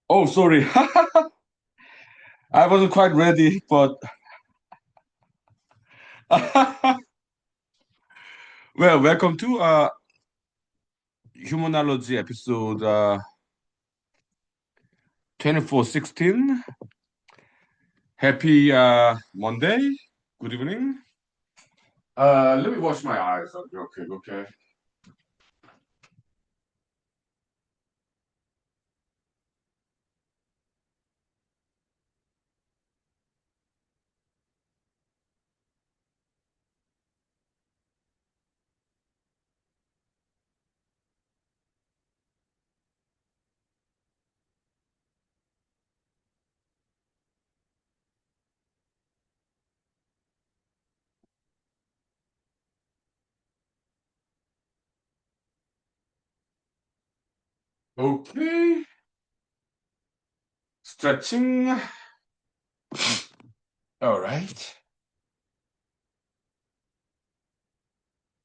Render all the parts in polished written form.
Oh, sorry. I wasn't quite ready, but well, welcome to humanology episode 2416. Happy Monday. Good evening. Let me wash my eyes. Okay, okay. Okay. Stretching. All right.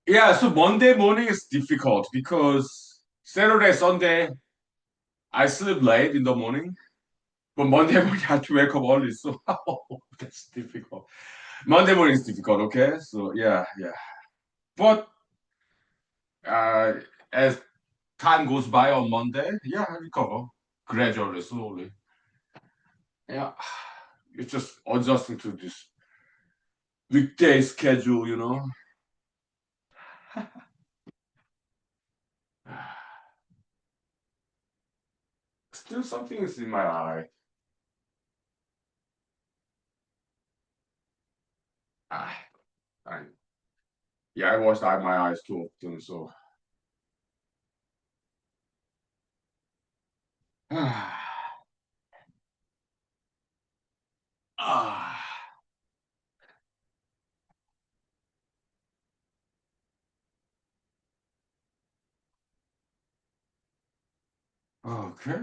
Yeah, so Monday morning is difficult because Saturday, Sunday, I sleep late in the morning. But Monday morning, I have to wake up early, so that's difficult. Monday morning is difficult, okay? So yeah, yeah. But uh, as time goes by on Monday, yeah, I recover gradually, slowly. Yeah, it's just adjusting to this weekday schedule. Still something is in my eye. Ah, I, yeah, I washed out my eyes too often, so. Ah, okay.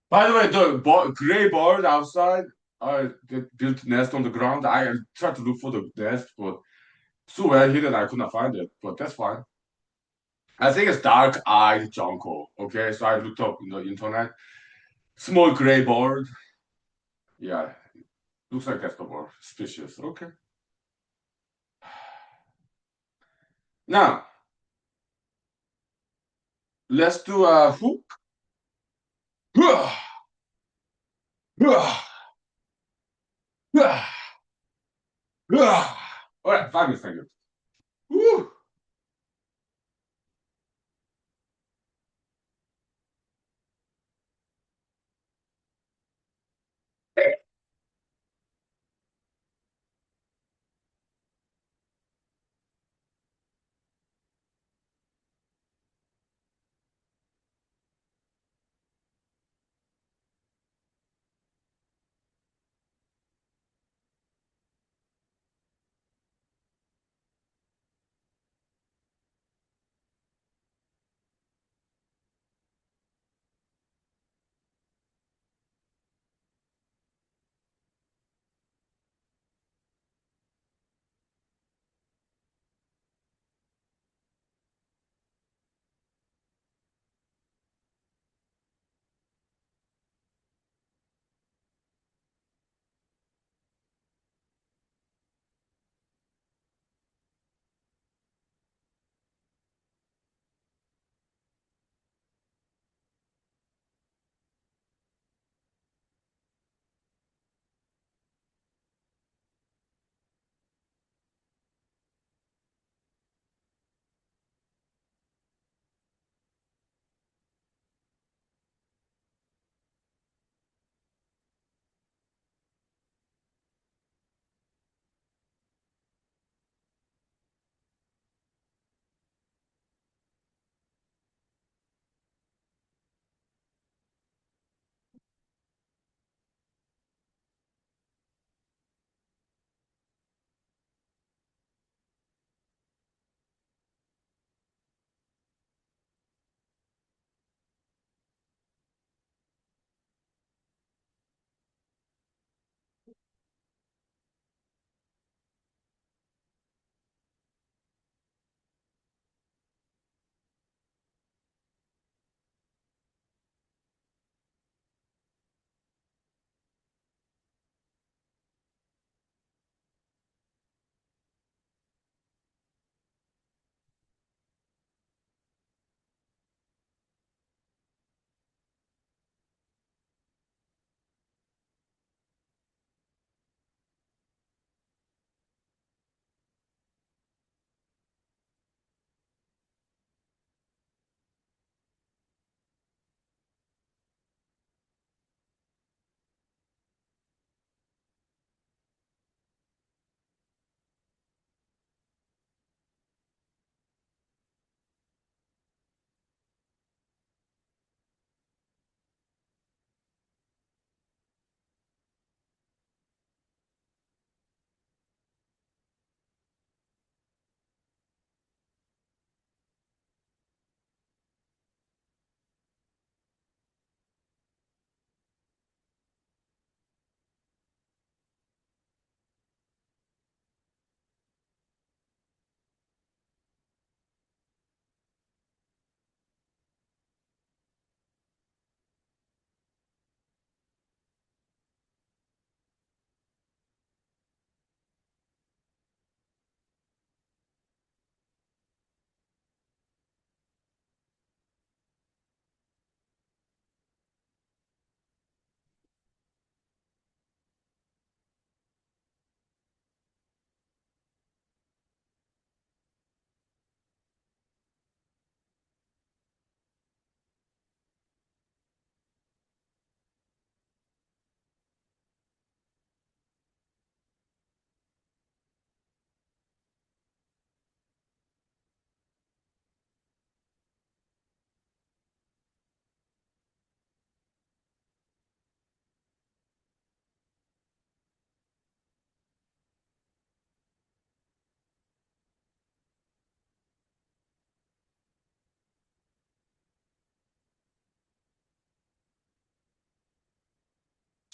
By the way, the gray bird outside, that built nest on the ground. I tried to look for the nest, but so well hidden I could not find it. But that's fine. I think it's dark-eyed jonko. Okay, so I looked up in the internet. Small gray bird. Yeah, looks like that's the bird species. Okay. Now let's do a hook. All right, 5 minutes. Thank you. Woo.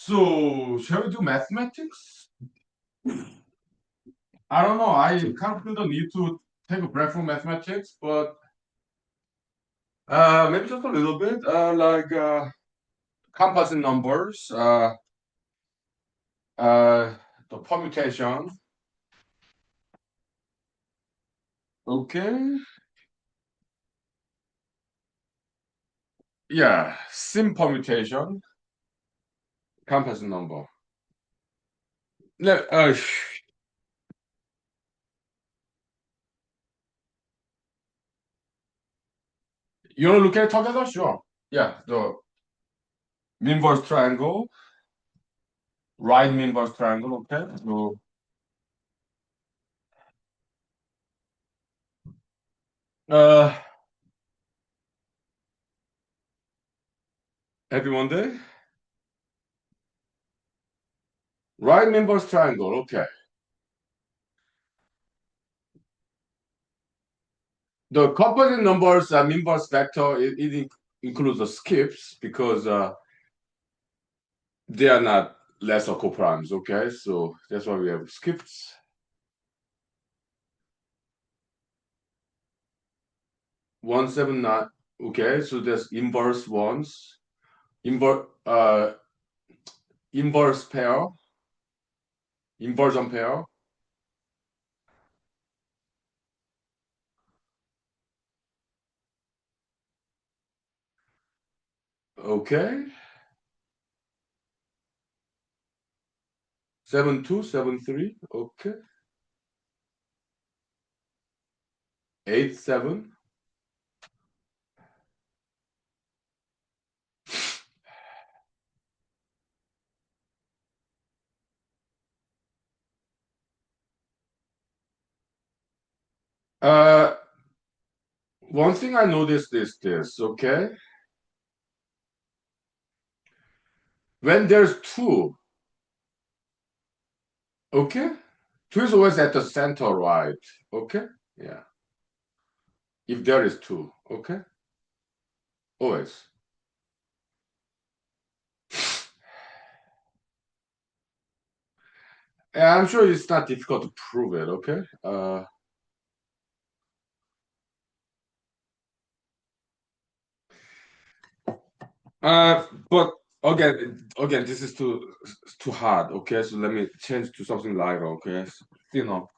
So, shall we do mathematics? I don't know. I kind of feel the need to take a break from mathematics, but maybe just a little bit, like composite numbers, uh, the permutation. Okay. Yeah, sim permutation, composite number. No, you want to look at it together? Sure. Yeah, the inverse triangle, right inverse triangle. Okay. So, uh, happy Monday. Right inverse triangle. Okay. The composite numbers, inverse vector, includes the skips because they are not lesser coprimes. Okay, so that's why we have skips. 179. Okay, so there's inverse ones, inverse pair, inversion pair. Okay, 7273. Okay, 87. Uh, one thing I noticed is this. Okay, when there's two. Okay, two is always at the center, right? Okay, yeah. If there is two. Okay, always. Yeah, I'm sure it's not difficult to prove it. Okay. But again, this is too hard. Okay, so let me change to something lighter. Okay, so,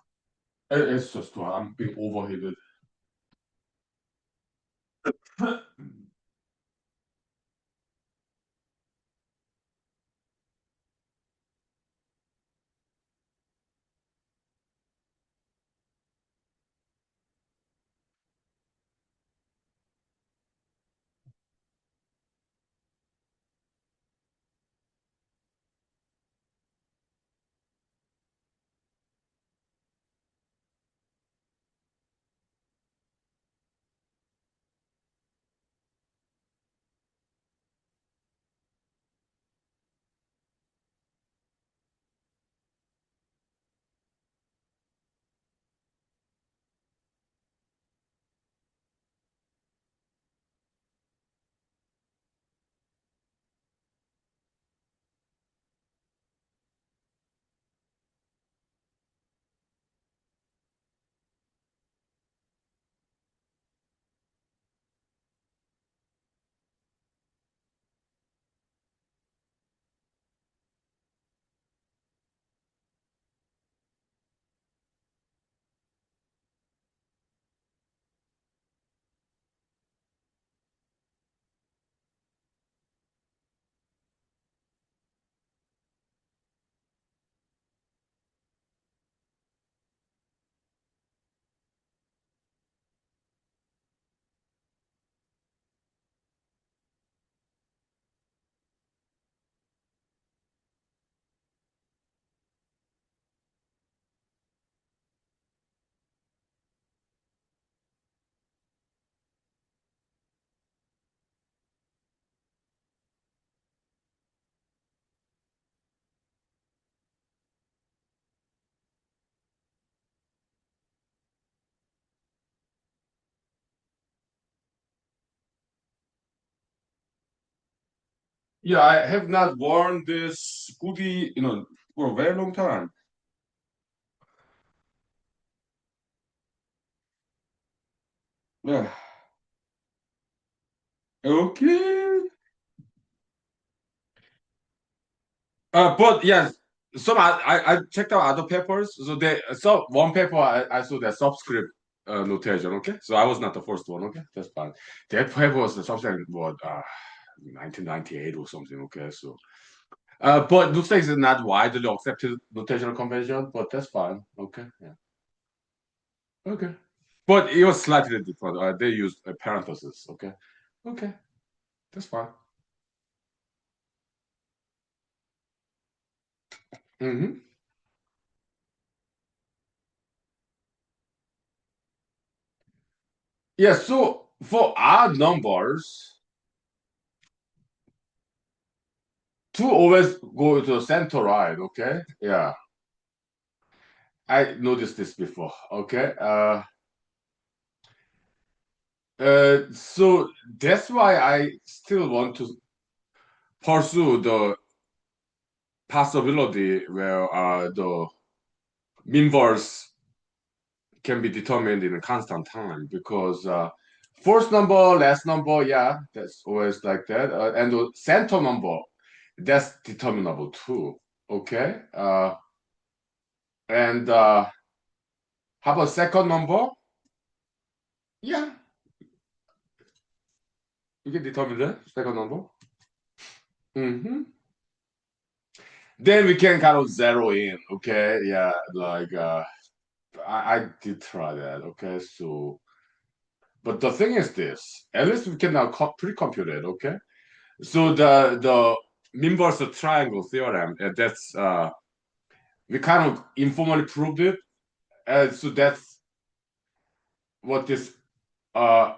it's just too hard. I'm being overheated. Yeah, I have not worn this hoodie, for a very long time. Yeah. Okay. But yes, some I checked out other papers. So one paper I saw the subscript notation. Okay, so I was not the first one. Okay, that's fine. That paper was something what 1998 or something. Okay, so but looks like it's not widely accepted notational convention, but that's fine. Okay, yeah, okay. But it was slightly different. They used a parenthesis. Okay, okay, that's fine. Mm-hmm. Yeah. So for odd numbers, two always go to the center, right? Okay. Yeah. I noticed this before. Okay. So that's why I still want to pursue the possibility where the inverse can be determined in a constant time because first number, last number, yeah, that's always like that. And the center number, that's determinable too. Okay. And how about second number? Yeah, you can determine the second number. Hmm. Then we can kind of zero in, okay? Yeah, like I did try that, okay? So, but the thing is this, at least we can now pre-compute it, okay? So the inverse triangle theorem, that's we kind of informally proved it, so that's what this uh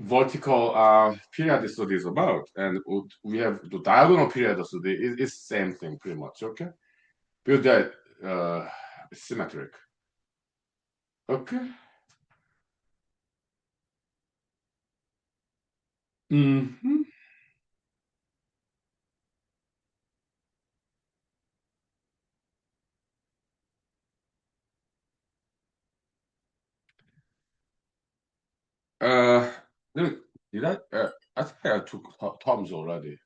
vertical period study is about, and we have the diagonal period study. It's same thing pretty much, okay? Because that symmetric. Okay. Hmm. Uh, let me, did I think I took Tom's already.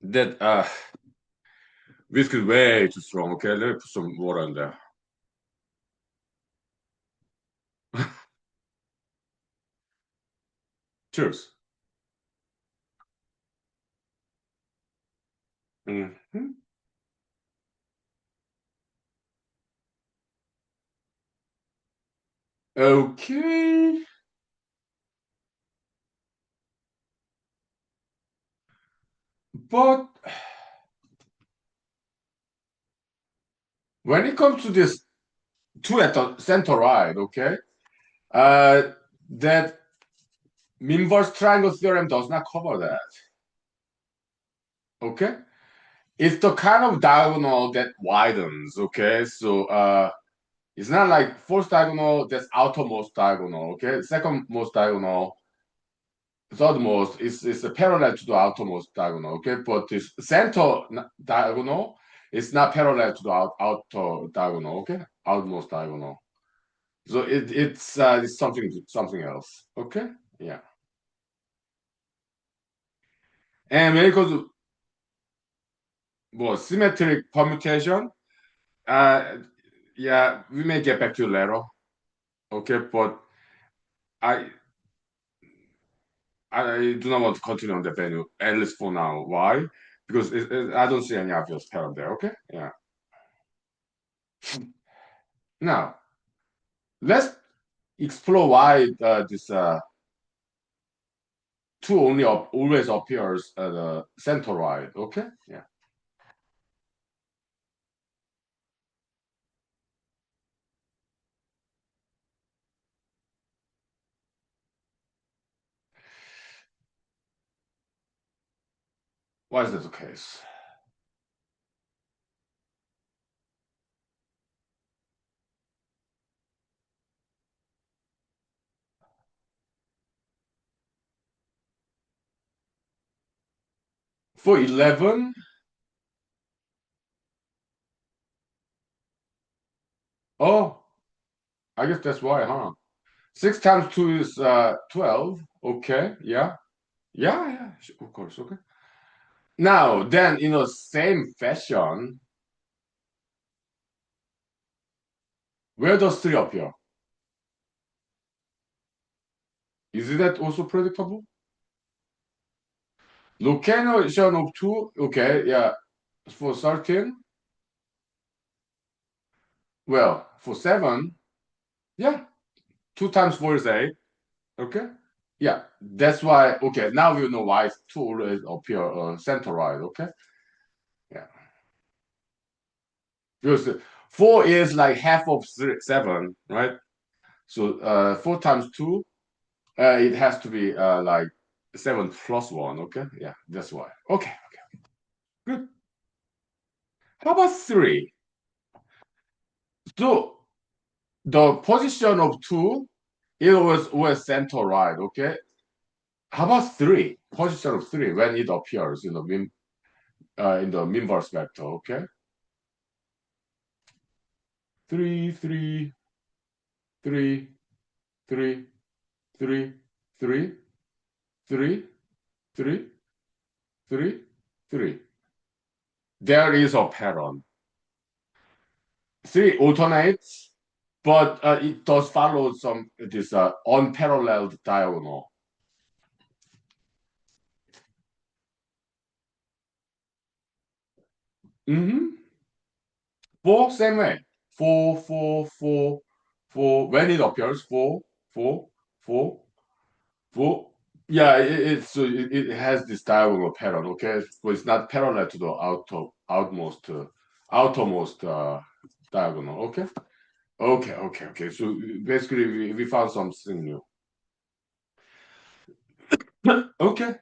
That whiskey is way too strong. Okay, let me put some water in there. Cheers. Hmm. Okay, but when it comes to this two at the center right, okay, uh, that inverse triangle theorem does not cover that. Okay, it's the kind of diagonal that widens. Okay, so it's not like first diagonal that's outermost diagonal. Okay, second most diagonal, third most is parallel to the outermost diagonal. Okay, but this center diagonal is not parallel to the outer diagonal. Okay, outmost diagonal. So it's something else. Okay, yeah. And when it goes to symmetric permutation, uh, yeah, we may get back to later. Okay, but I I do not want to continue on the venue, at least for now. Why? Because I don't see any obvious pattern there. Okay, yeah. Now let's explore why this two only always appears at the center right. Okay, yeah. Why is that the case? For 11, oh, I guess that's why, huh? 6 times 2 is 12. Okay, yeah. Yeah, yeah, of course, okay. Now, then, same fashion, where does 3 appear? Is that also predictable? Location of 2, okay, yeah. For 13, well, for 7, yeah, 2 times 4 is 8, okay? Yeah, that's why, okay, now you know why 2 always appear center right, okay? Yeah, because 4 is like half of 7, right? So 4 times 2, it has to be like 7 plus 1, okay? Yeah, that's why. Okay, okay, good. How about 3? So the position of 2, it was center right, okay? How about 3? Position of 3 when it appears in the inverse vector, okay? 3, 3, 3, 3, 3, 3, 3, 3, 3, 3. There is a pattern. 3 alternates, but it does follow some this unparalleled diagonal. Mm-hmm. 4, same way. 4, 4, 4, 4. When it appears, 4, 4, 4, 4. Yeah, it has this diagonal pattern, okay? But it's not parallel to the outermost diagonal, okay? Okay, okay, okay. So basically, we found something new. Okay.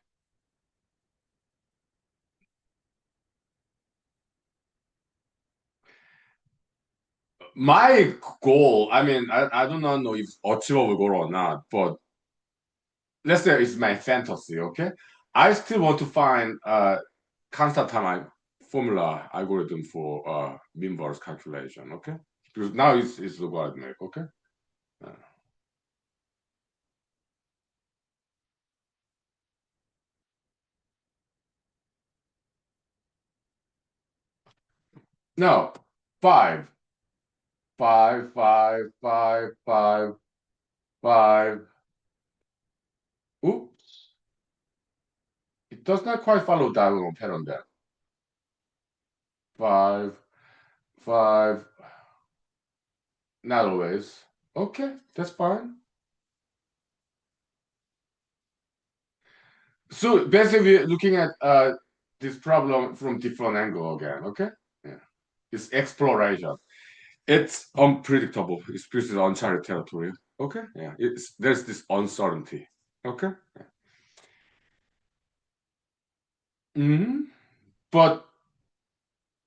My goal, I mean, I do not know if achievable goal or not, but let's say it's my fantasy, okay? I still want to find constant time formula algorithm for inverse calculation, okay? Because now it's logarithmic, okay? Uh, no, five, five, five, five, five, five. Oops, it does not quite follow diagonal pattern there. Five, five, not always. Okay, that's fine. So basically, we're looking at this problem from different angle again. Okay, yeah, it's exploration. It's unpredictable. It's pretty uncharted territory. Okay, yeah, there's this uncertainty. Okay, hmm but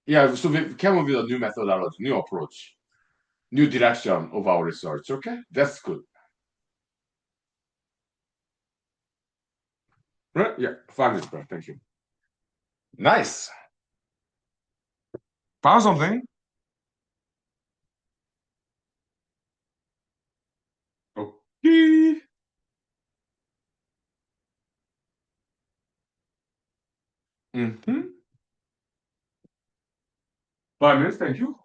yeah, so we came up with a new methodology, new approach, new direction of our research. Okay, that's good. Right? Yeah, fine, bro. Thank you. Nice. Found something. Okay. Mm-hmm. 5 minutes. Thank you.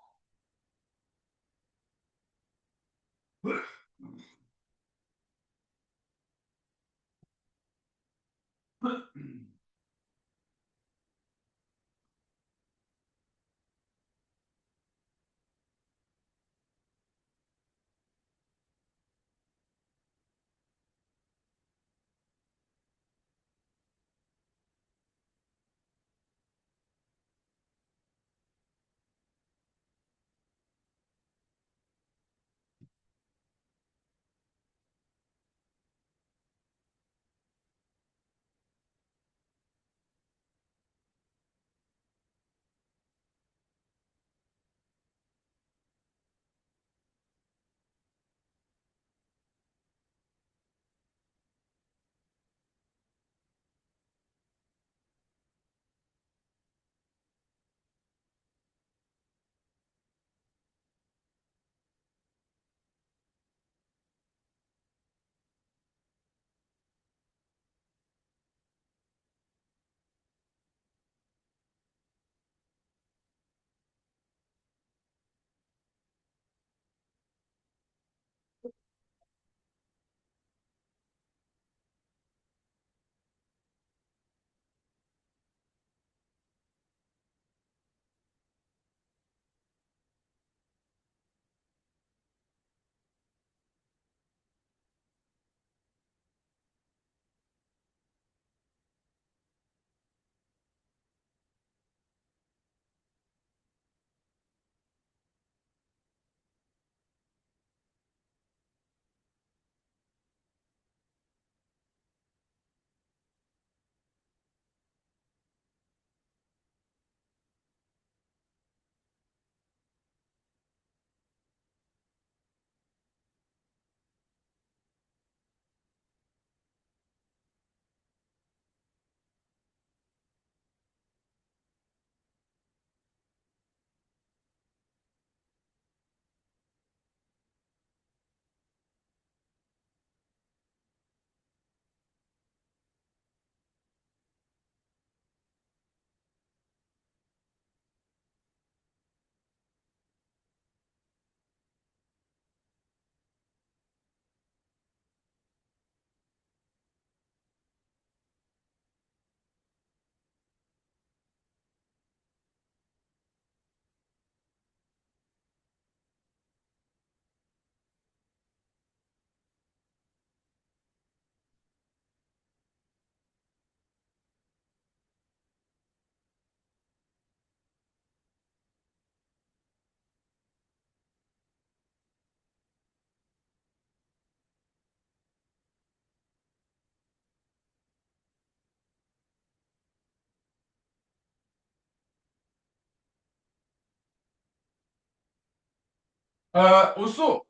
Also,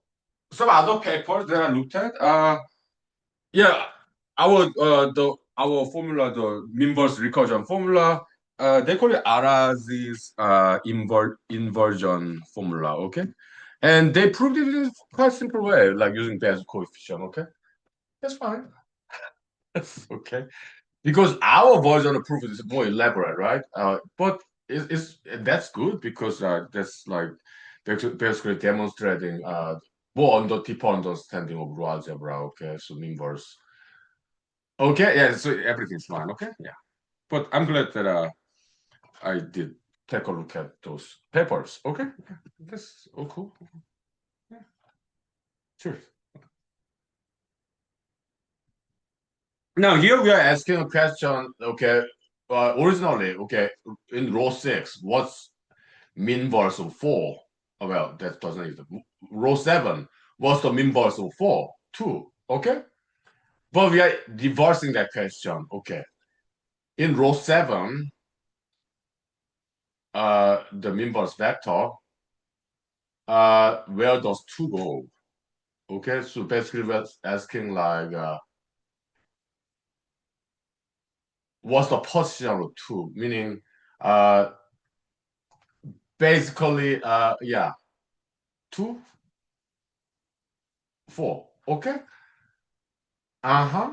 some other papers that I looked at. Yeah, our formula, the inverse recursion formula, they call it Arazi's inversion formula. Okay, and they proved it in quite simple way, like using Bayes coefficient. Okay, that's fine. That's okay. Because our version of proof is more elaborate, right? But that's good because that's like basically demonstrating more deeper understanding of raw algebra. Okay, so inverse. Okay, yeah, so everything's fine. Okay, yeah. But I'm glad that I did take a look at those papers. Okay, yeah, that's all cool. Yeah, sure. Now here we are asking a question. Okay, originally, okay, in row six, what's mean verse of four? Oh, well, that doesn't exist. Row seven, what's the mean verse of four? Two. Okay, but we are reversing that question. Okay, in row seven, the mean verse vector, where does two go? Okay, so basically we're asking like, what's the position of two? Meaning, uh, basically, yeah, two, four. Okay. Uh-huh.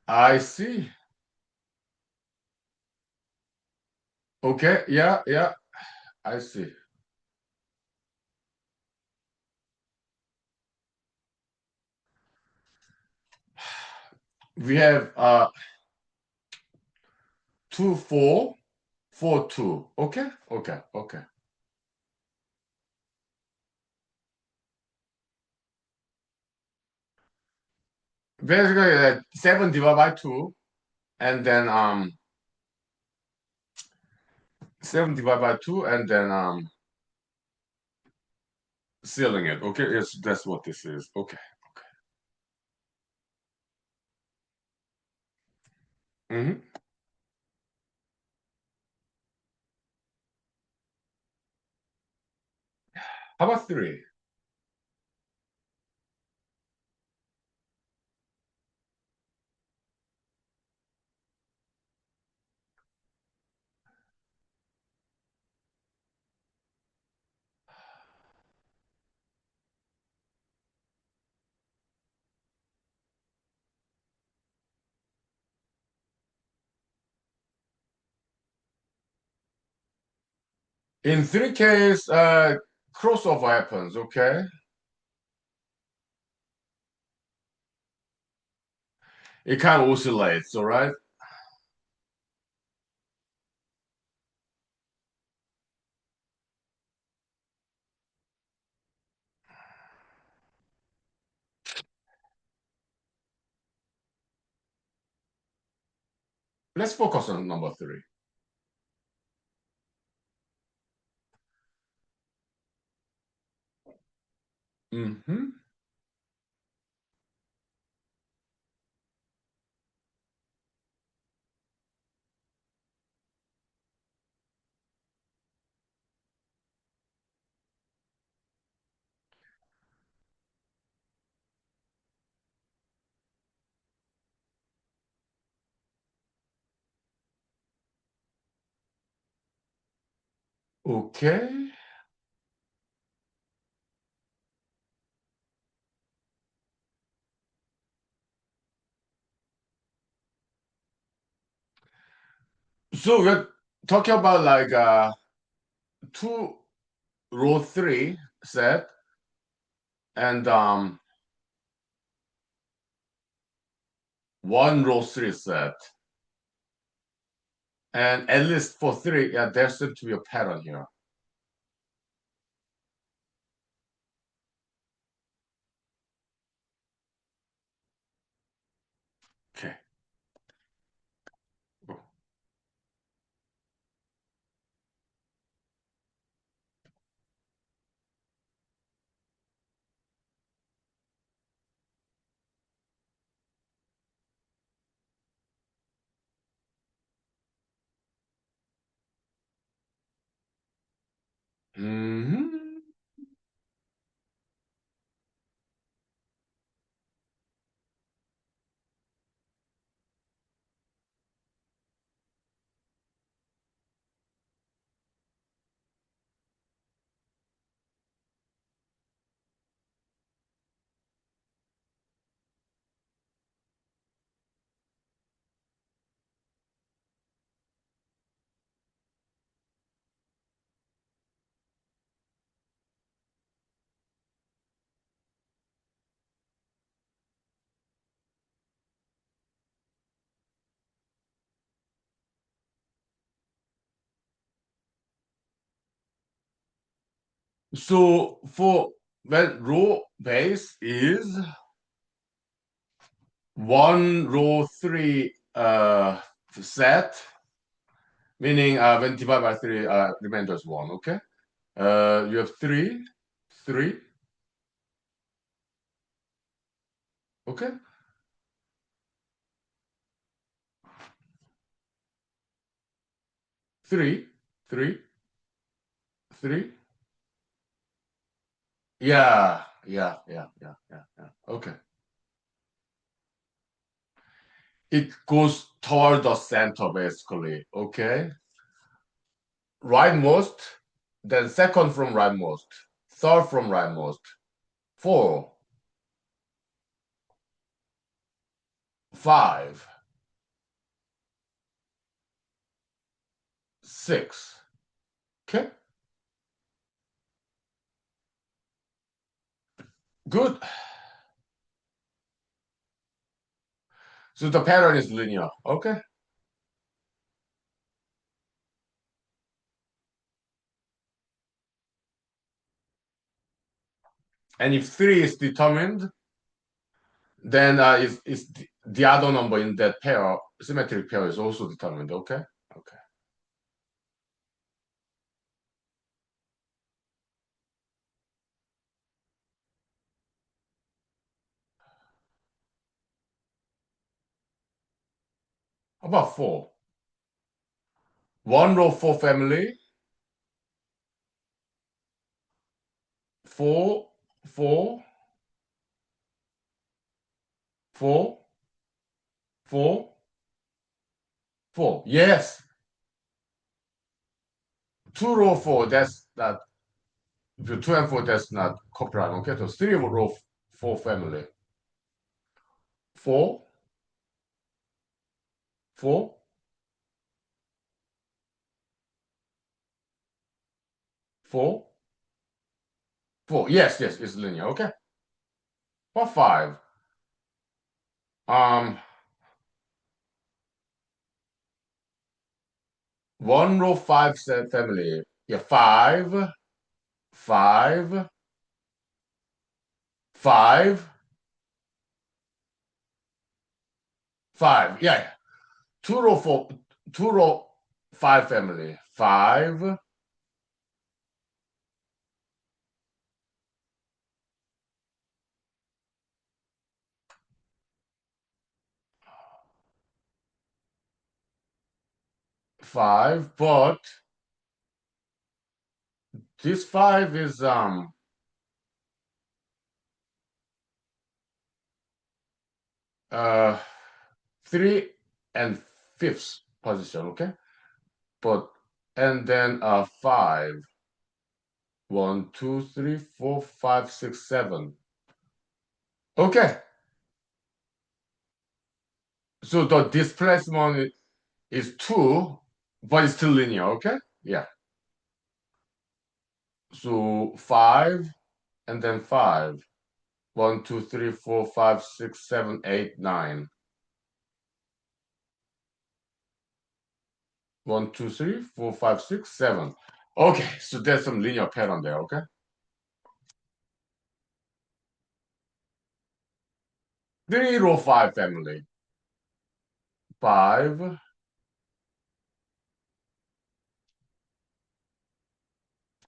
I see. Okay. Yeah. Yeah. I see. We have two, four, four, two. Okay. Okay. Okay. Basically, seven divided by two, and then seven divided by two, and then sealing it. Okay. Yes, that's what this is. Okay. Mm-hmm. How about three? In three case, crossover happens. Okay. It kind of oscillates. All right. Let's focus on number three. Mm-hmm. Okay. So we're talking about like two row three set and one row three set. And at least for three, yeah, there seems to be a pattern here. Okay. Mhm. So for when row base is one row three set, meaning when divided by three, remainder is one. Okay. You have three. Okay. Three, three, three. Yeah. Okay. It goes toward the center basically. Okay. Rightmost, then second from rightmost, third from rightmost, four, five, six. Okay. Good. So the pattern is linear. Okay. And if three is determined, then is the other number in that pair, symmetric pair is also determined. Okay. Okay. How about four? One row four family, four, four, four, four, four. Yes. Two row four, that's not, if you two and four, that's not copyright. Okay. So three row four family. Four, four, four, four. Yes, it's linear. Okay. What five? Um, one row five set family. Yeah, five, five, five. Yeah. Two row four, two row five family. Five, five, but this five is uh three and fifth position, okay? But and then five, one, two, three, four, five, six, seven. Okay, so the displacement is two, but it's still linear, okay? Yeah. So five and then five. One, two, three, four, five, six, seven, eight, nine. One, two, three, four, five, six, seven. Okay, so there's some linear pattern there, okay? Three row five family. Five,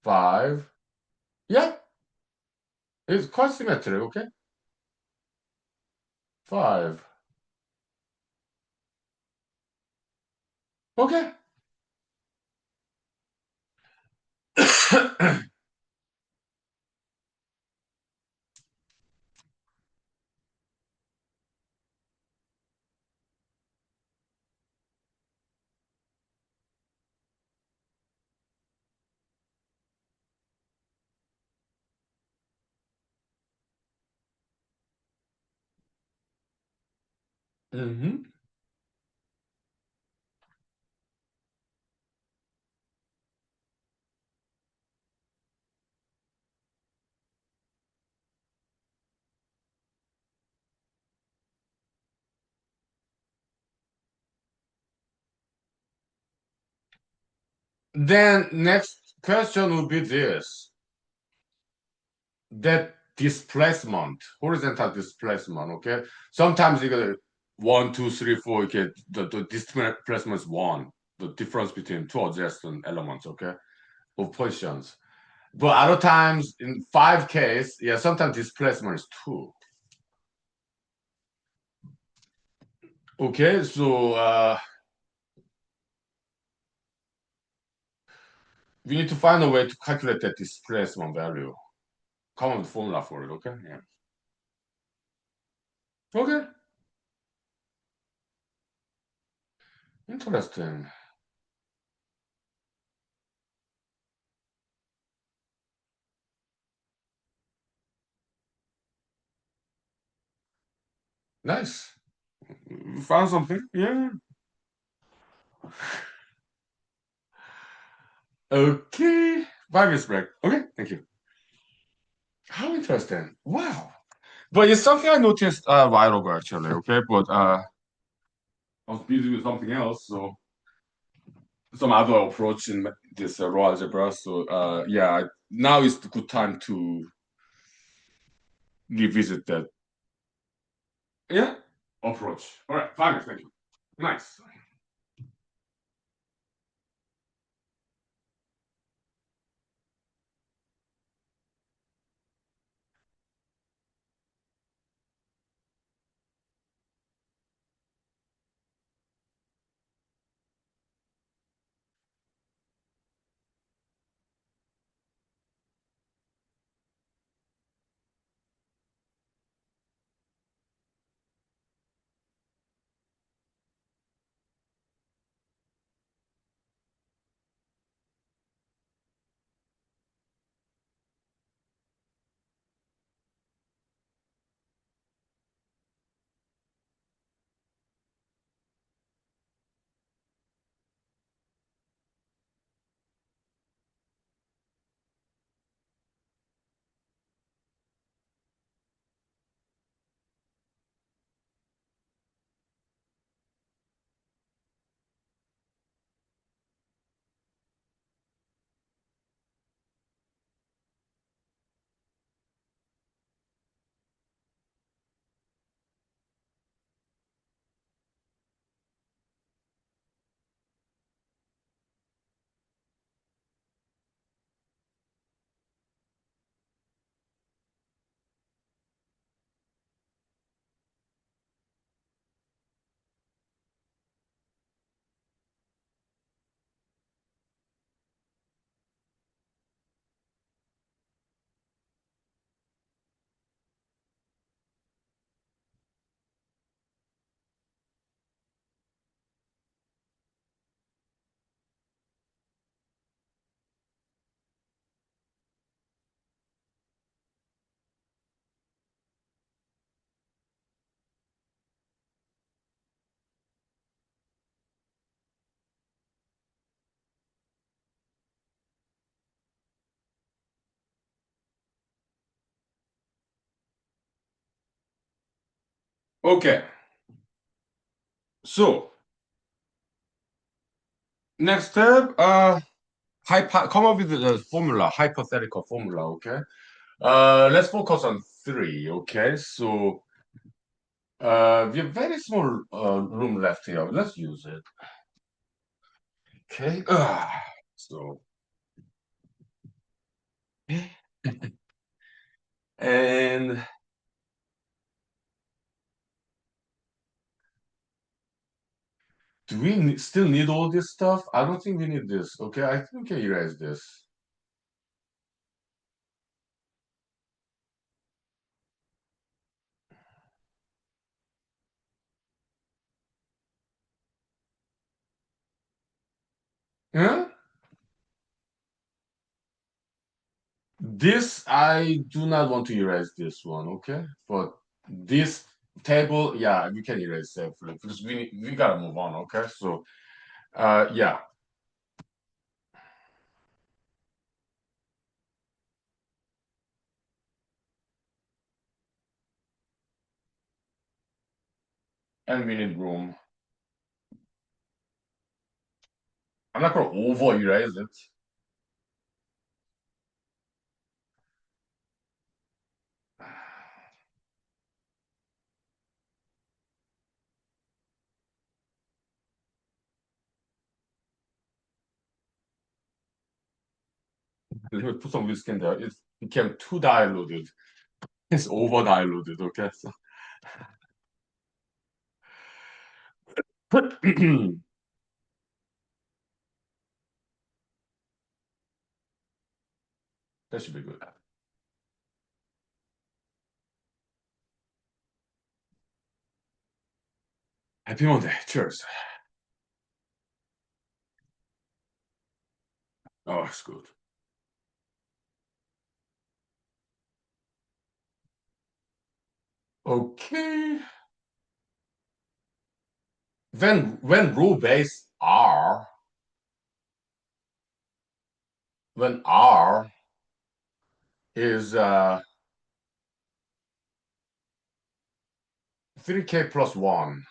five. Yeah, it's quite symmetric, okay? Five. Okay. Mhm. Then next question would be this. That displacement, horizontal displacement, okay? Sometimes you get one, two, three, four, okay, the displacement is one, the difference between two adjacent elements, okay, of positions. But other times in five case, yeah, sometimes displacement is two. Okay, so we need to find a way to calculate that displacement value. Come up with formula for it, okay? Yeah. Okay, interesting. Nice. You found something? Yeah. Okay. 5 minutes break. Okay, thank you. How interesting. Wow. But it's something I noticed a while ago actually, okay? But I was busy with something else, so some other approach in this raw algebra. So yeah, now is the good time to revisit that. Yeah, approach. All right, 5 minutes, thank you. Nice. Okay, so next step, come up with the formula, hypothetical formula, okay? Let's focus on three, okay? So we have very small room left here. Let's use it. Okay. So and do we still need all this stuff? I don't think we need this. Okay, I think we can erase this. Huh? This, I do not want to erase this one, okay? But this table, yeah, we can erase safely because we gotta move on, okay? So, yeah, and we need room. I'm not gonna over erase it. Let me put some whisk in there. It became too diluted. It's over diluted, okay? So, that should be good. Happy Monday. Cheers. Oh, it's good. Okay. When rule base R, when R is 3k plus 1,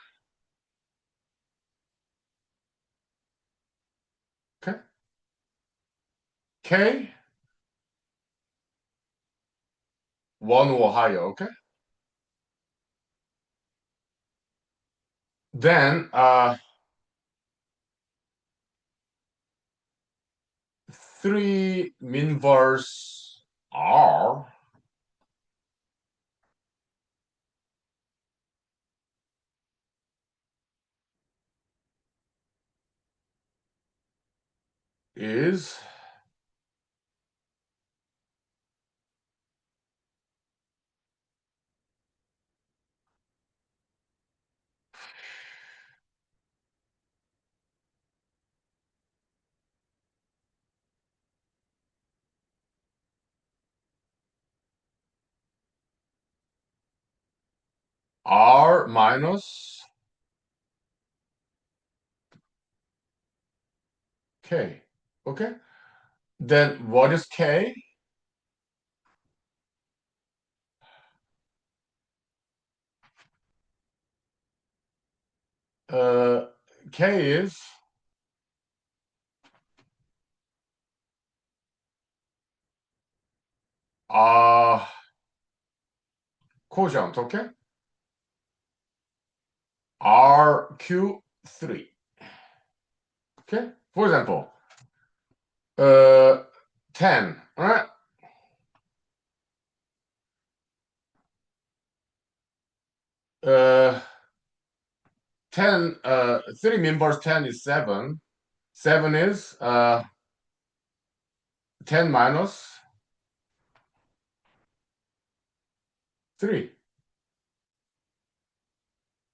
okay? K, 1 or higher, okay? Then 3 inverse R is R minus K, okay? Then what is K? Uh, K is uh, quotient, okay? RQ3, okay? For example, uh, 10, all right? 10, 3 members 10 is 7. 7 is 10 minus 3.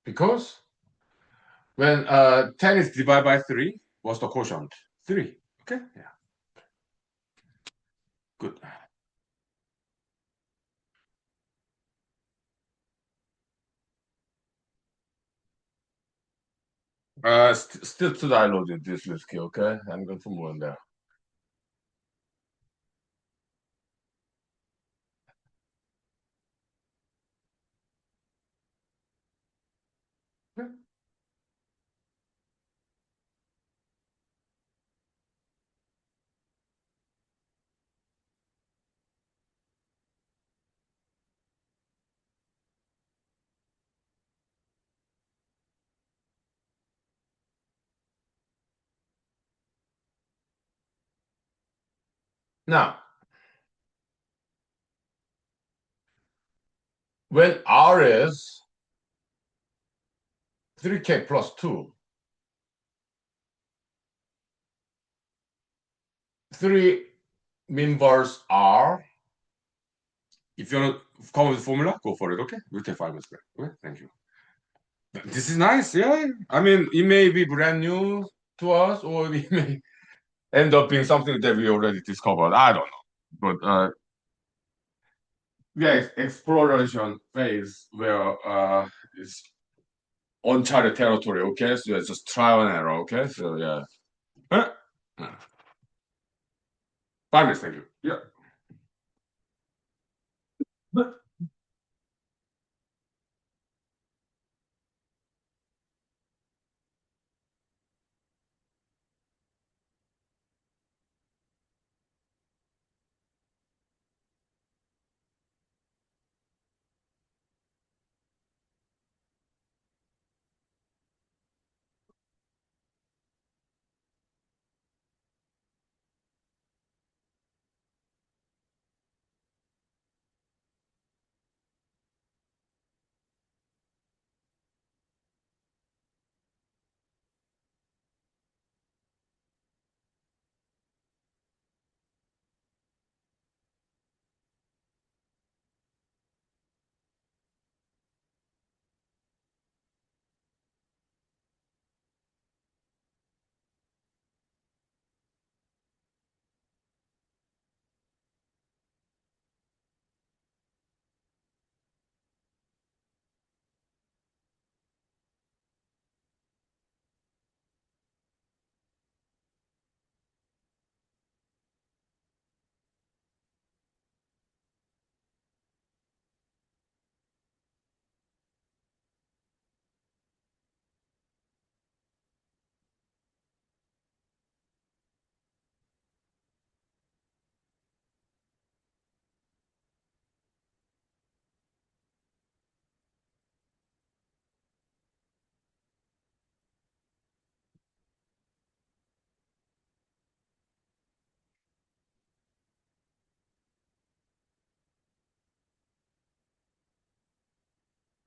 Because when 10 is divided by 3, what's the quotient? 3. Okay? Yeah. Good. Still to download this list, okay? I'm going to move on there. Okay. Now, when R is 3k plus 2, 3 inverse R. If you want to come with the formula, go for it, okay? We'll take 5 minutes break. Okay, thank you. This is nice, yeah. I mean, it may be brand new to us, or we may end up being something that we already discovered. I don't know. But yeah, exploration phase where it's uncharted territory, okay? So it's just trial and error, okay? So yeah. Huh? 5 minutes, thank you. Yeah.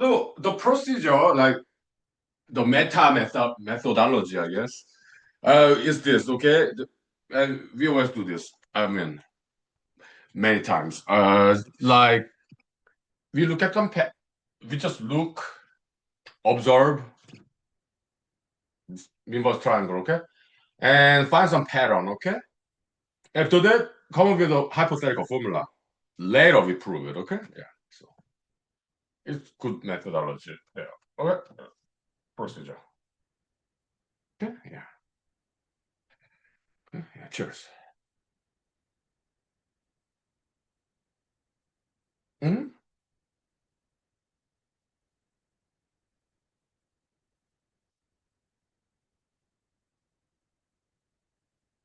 So the procedure, like the methodology, I guess, is this, okay? And we always do this. I mean, many times. Like we look at we just look, observe, inverse triangle, okay? And find some pattern, okay? After that, come up with a hypothetical formula. Later we prove it, okay? Yeah. So it's good methodology. Yeah. Okay. Procedure. Okay. Yeah. Okay. Yeah. Cheers. Mhm.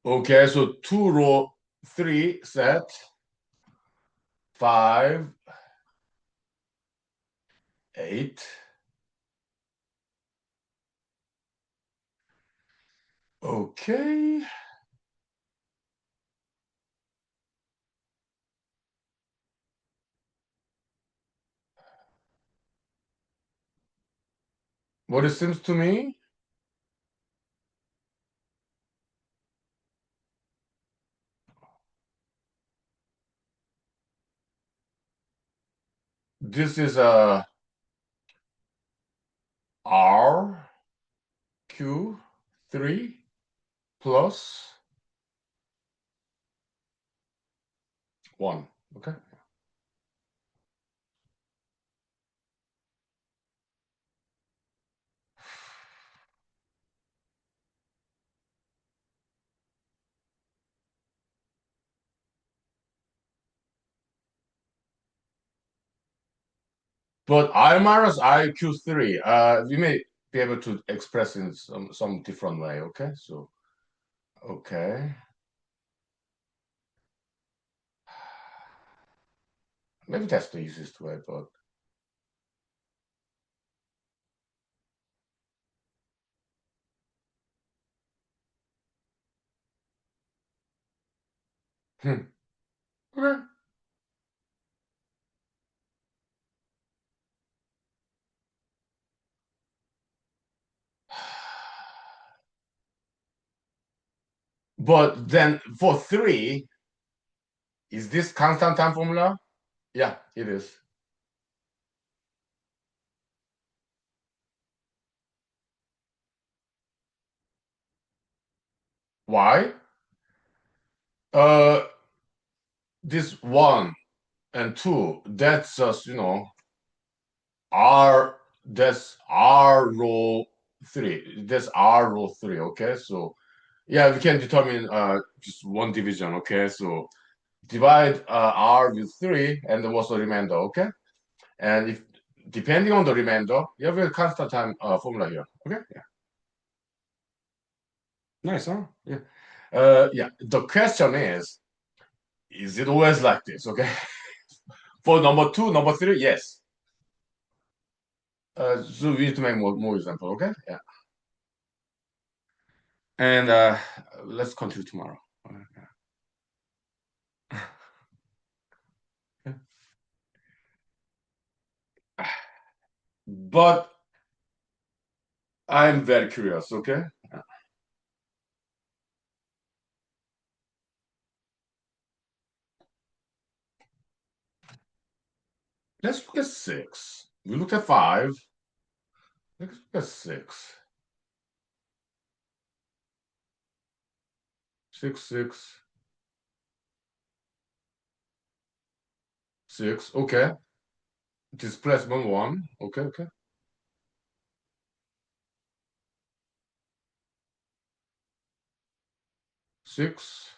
Okay, so two row, three set, five, eight. Okay. What it seems to me, this is a R Q 3 plus 1. Okay. But I minus IQ3, we may be able to express in some different way. Okay. So, okay. Maybe that's the easiest way, but hmm. Okay. But then for 3, is this constant time formula? Yeah, it is. Why? Uh, this one and two, that's just, R, that's R row three. That's R row three, okay? So yeah, we can determine just one division, okay? So divide R with three, and then what's the remainder, okay? And if depending on the remainder, you have a constant time formula here, okay? Yeah, nice, huh? Yeah. Yeah. The question is it always like this, okay? For number two, number three, yes. So we need to make more example, okay? Yeah. And let's continue tomorrow. But I'm very curious, okay? Let's look at six. We looked at five. Let's look at six. Six, six, six. Okay. Displacement one. Okay, okay. Six.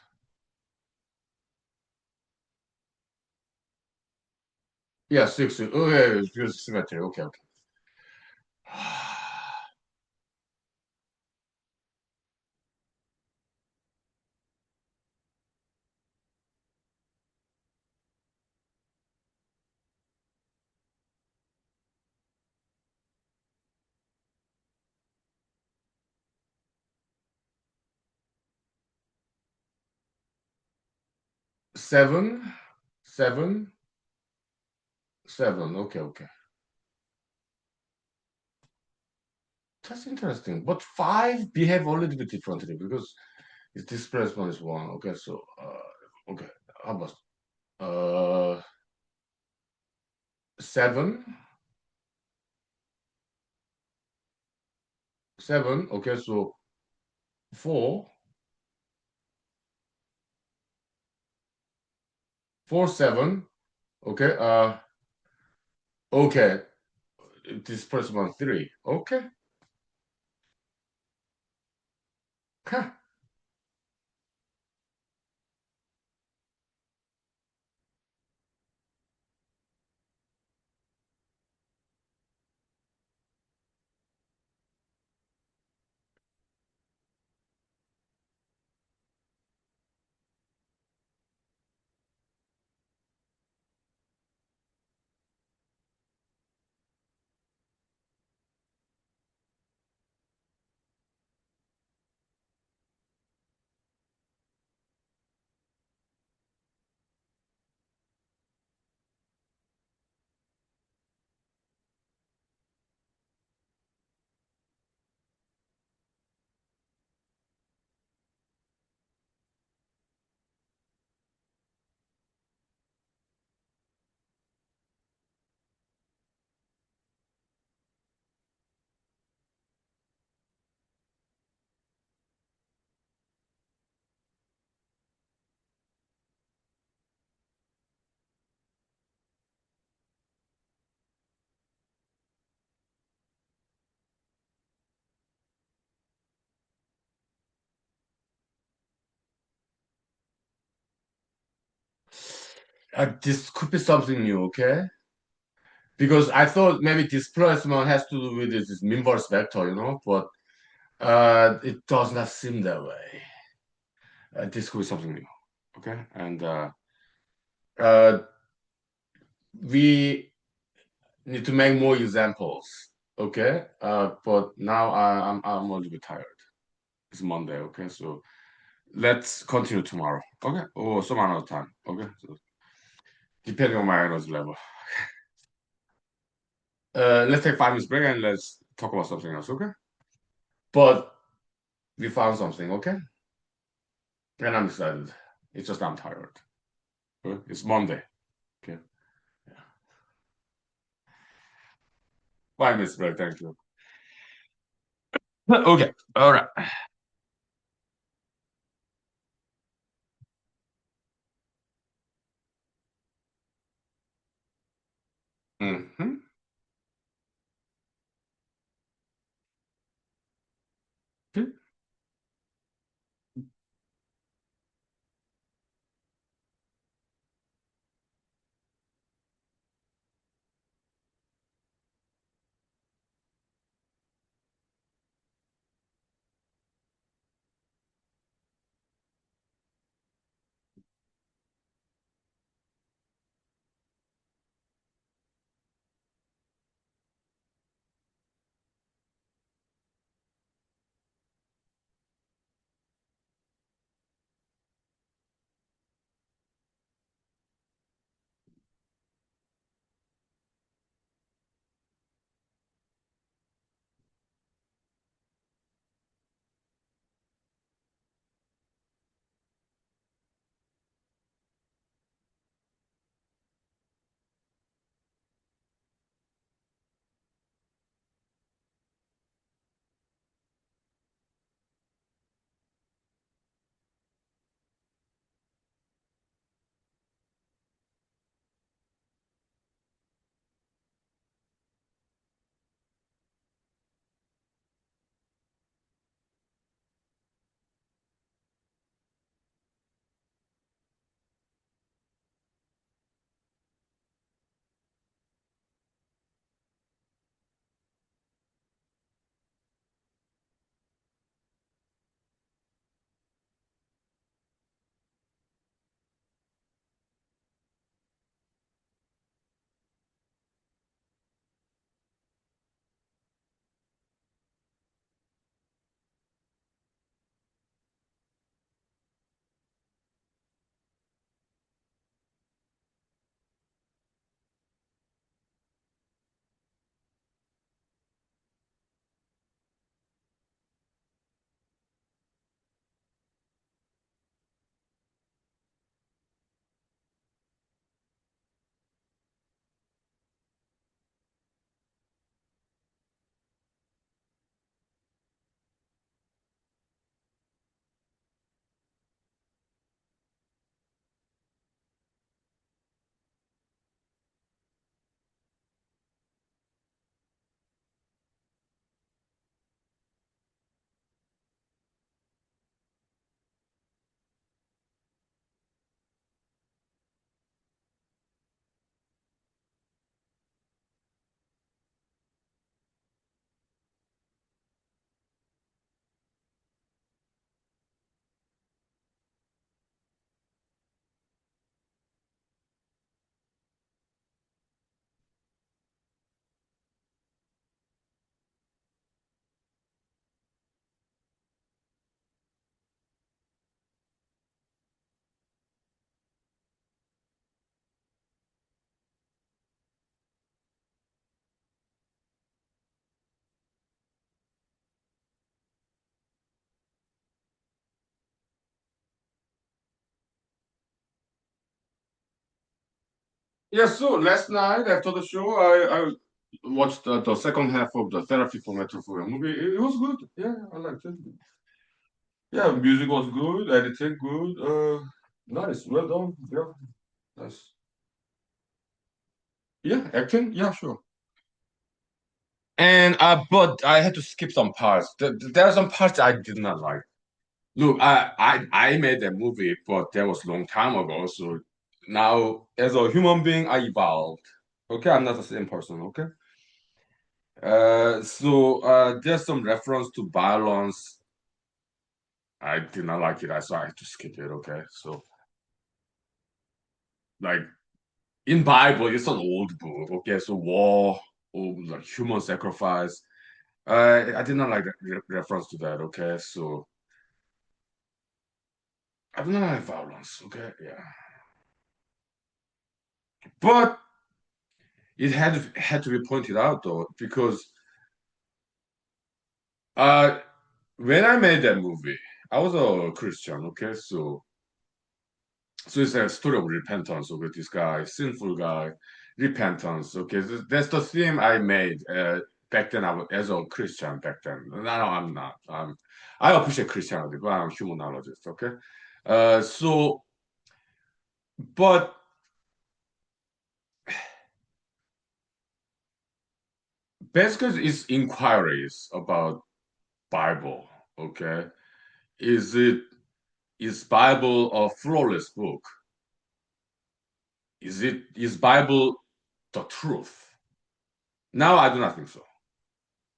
Yeah, six. Okay, it's symmetry. Okay, okay. 7, 7, 7. Okay, okay. That's interesting. But five behave a little bit differently because its displacement is one. Okay, so okay. How about 7, 7. Okay, so 4, 4, 7. Okay, okay. Displacement 3. Okay. Huh. This could be something new, okay? Because I thought maybe displacement has to do with this inverse vector, but it does not seem that way. This could be something new, okay? And uh, we need to make more examples, okay? But now I'm a little bit tired. It's Monday, okay? So let's continue tomorrow, okay? Or some other time, okay? So depending on my energy level. Let's take 5 minutes break and let's talk about something else, okay? But we found something, okay? And I'm excited. It's just I'm tired. Okay? It's Monday, okay? Yeah. 5 minutes break, thank you. Okay, all right. Hmm. Yeah, so last night after the show, I watched the second half of the Therapy for Metrophoria movie. It was good. Yeah, I liked it. Yeah, music was good, editing good. Nice, well done. Yeah, nice. Yeah, acting. Yeah, sure. And but I had to skip some parts. There are some parts I did not like. Look, I made that movie, but that was a long time ago. So now, as a human being, I evolved. Okay, I'm not the same person. Okay. There's some reference to violence. I did not like it. So I had to skip it. Okay. So like in Bible, it's an old book. Okay. So war or like human sacrifice. I did not like the reference to that. Okay. So I do not like violence. Okay. Yeah. But it had to be pointed out though, because uh when I made that movie, I was a Christian, okay? So it's a story of repentance. Okay, this guy, sinful guy, repentance. Okay, that's the theme I made back then. I was as a Christian back then. Now I'm not. I appreciate Christianity, but I'm a humanologist. Okay, uh, so but basically it's inquiries about Bible. Okay, is it is Bible a flawless book? Is Bible the truth? Now I do not think so.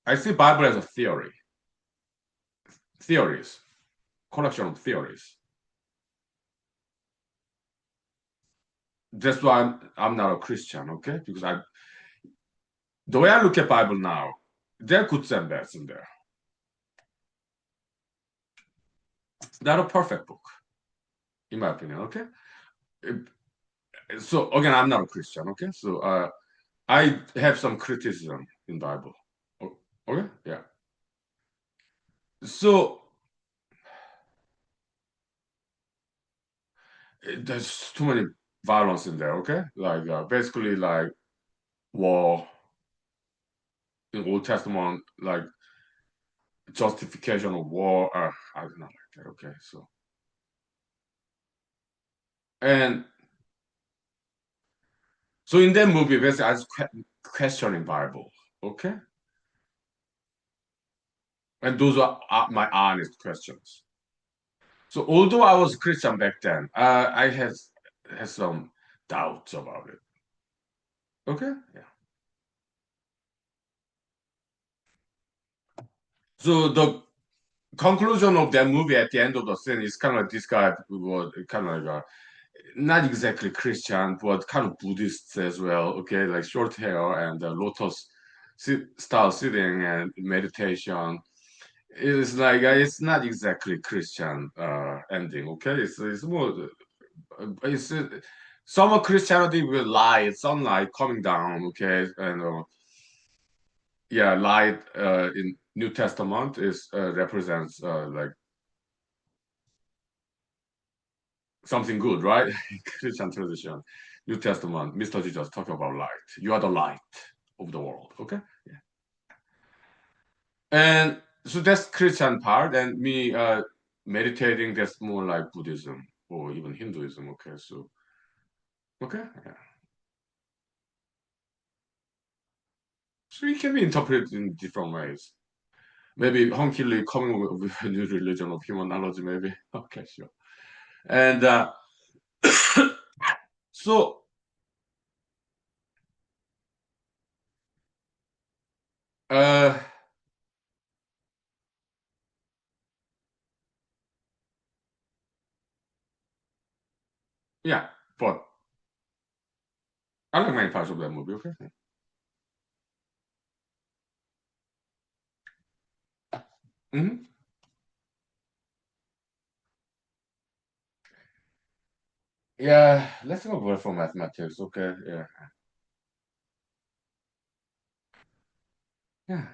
I see Bible as a theories, collection of theories. That's why I'm not a Christian, okay? Because the way I look at Bible now, there are goods and bads in there. It's not a perfect book, in my opinion, okay? So again, I'm not a Christian, okay? So I have some criticism in Bible. Okay? Yeah. So there's too many violence in there, okay? Like basically like war in Old Testament, like justification of war. I do not like that, okay? So and so in that movie, basically, I was questioning Bible, okay? And those are my honest questions. So although I was Christian back then, I had some doubts about it. Okay, yeah. So the conclusion of that movie at the end of the scene is kind of like this guy was kind of like not exactly Christian, but kind of Buddhist as well. Okay, like short hair and lotus style sitting and meditation. It's like it's not exactly Christian ending. Okay, it's more it's some of Christianity with light, sunlight coming down. Okay, and yeah, light in New Testament is represents like something good, right? Christian tradition, New Testament, Mr. Jesus talk about light. You are the light of the world. Okay, yeah. And so that's Christian part, and me meditating. That's more like Buddhism or even Hinduism. Okay, so okay, yeah. So it can be interpreted in different ways. Maybe Honky Lee coming with a new religion of humanology, maybe. Okay, sure. And so, uh, yeah, but I like many parts of that movie. Okay. Hmm. Yeah, let's go away from mathematics. Okay. Yeah. Yeah.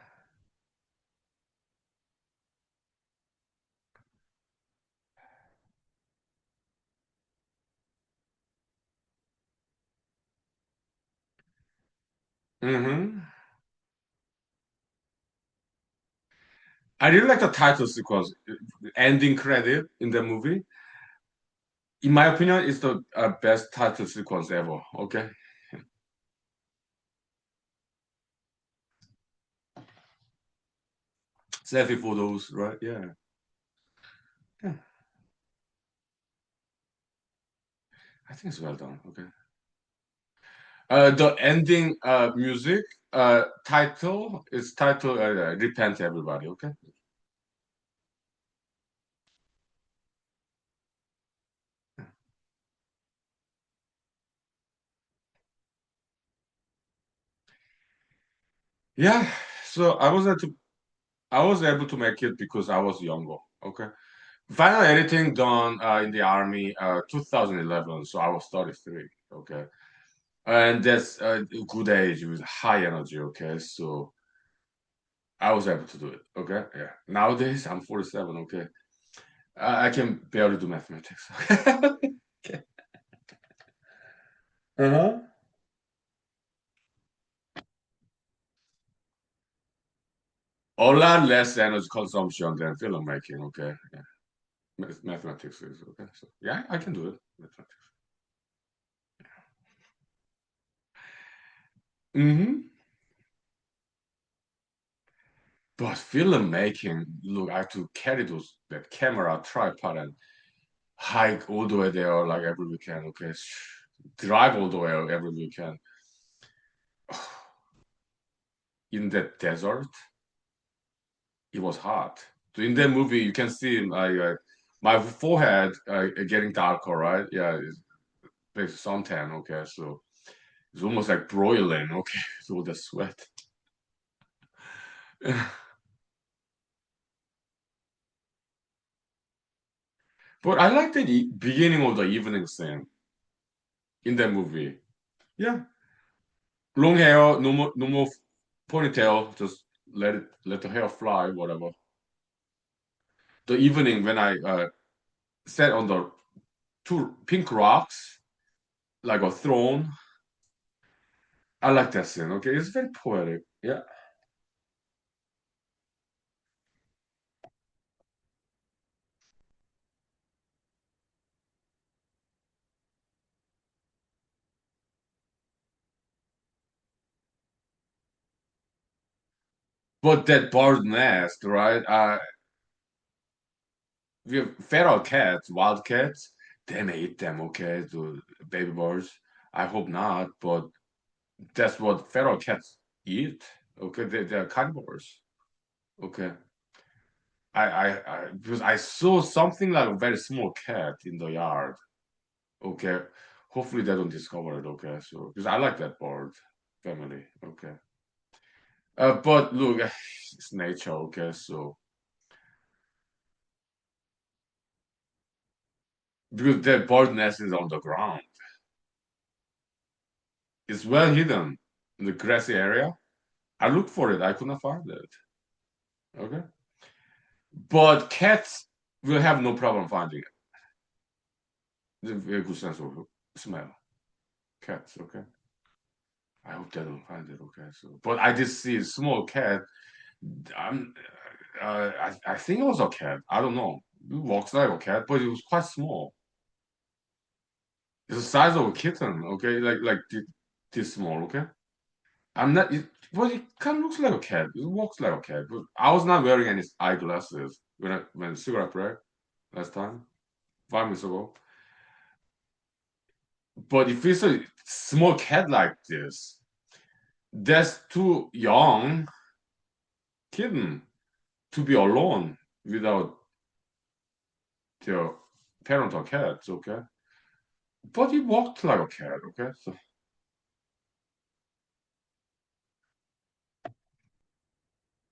Hmm. I really like the title sequence, ending credit in the movie. In my opinion, it's the best title sequence ever. Okay. Selfie photos, right? Yeah. Yeah. I think it's well done. Okay. The ending music title is titled "Repent, Everybody." Okay. Yeah. So I was able to make it because I was younger. Okay. Final editing done in the army 2011. So I was 33. Okay. And that's a good age with high energy. Okay. So I was able to do it. Okay. Yeah. Nowadays I'm 47. Okay. I can barely do mathematics. Okay. Uh-huh. A lot less energy consumption than filmmaking. Okay. Yeah. Mathematics is okay. So yeah, I can do it. Mathematics. Mm-hmm. But filmmaking, look, I have to carry those that camera tripod and hike all the way there like every weekend. Okay, drive all the way every weekend in that desert. It was hot. So in that movie, you can see my forehead getting darker, right? Yeah, it's basically suntan. Okay, so it's almost like broiling. Okay, with all the sweat. But I like the beginning of the evening scene in that movie. Yeah, long hair, no more ponytail. Just let the hair fly, whatever. The evening when I sat on the two pink rocks like a throne. I like that scene. Okay, it's very poetic. Yeah. But that bird nest, right? We have feral cats, wild cats. They may eat them, okay, the baby birds. I hope not, but that's what feral cats eat. Okay, they're carnivores. Okay, because I saw something like a very small cat in the yard. Okay, hopefully they don't discover it. Okay, so because I like that bird family. Okay, but look, it's nature. Okay, so because that bird nest is on the ground. It's well hidden in the grassy area. I looked for it. I could not find it. Okay. But cats will have no problem finding it. It's a very good sense of smell. Cats, okay. I hope they don't find it, okay. So, but I did see a small cat. I'm, I think it was a cat. I don't know. It walks like a cat, but it was quite small. It's the size of a kitten, okay, like this small, okay. I'm not. Well, it kind of looks like a cat. It walks like a cat. But I was not wearing any eyeglasses when cigarette break last time, 5 minutes ago. But if it's a small cat like this, that's too young kitten to be alone without their parent or cats. Okay, but it walked like a cat. Okay, so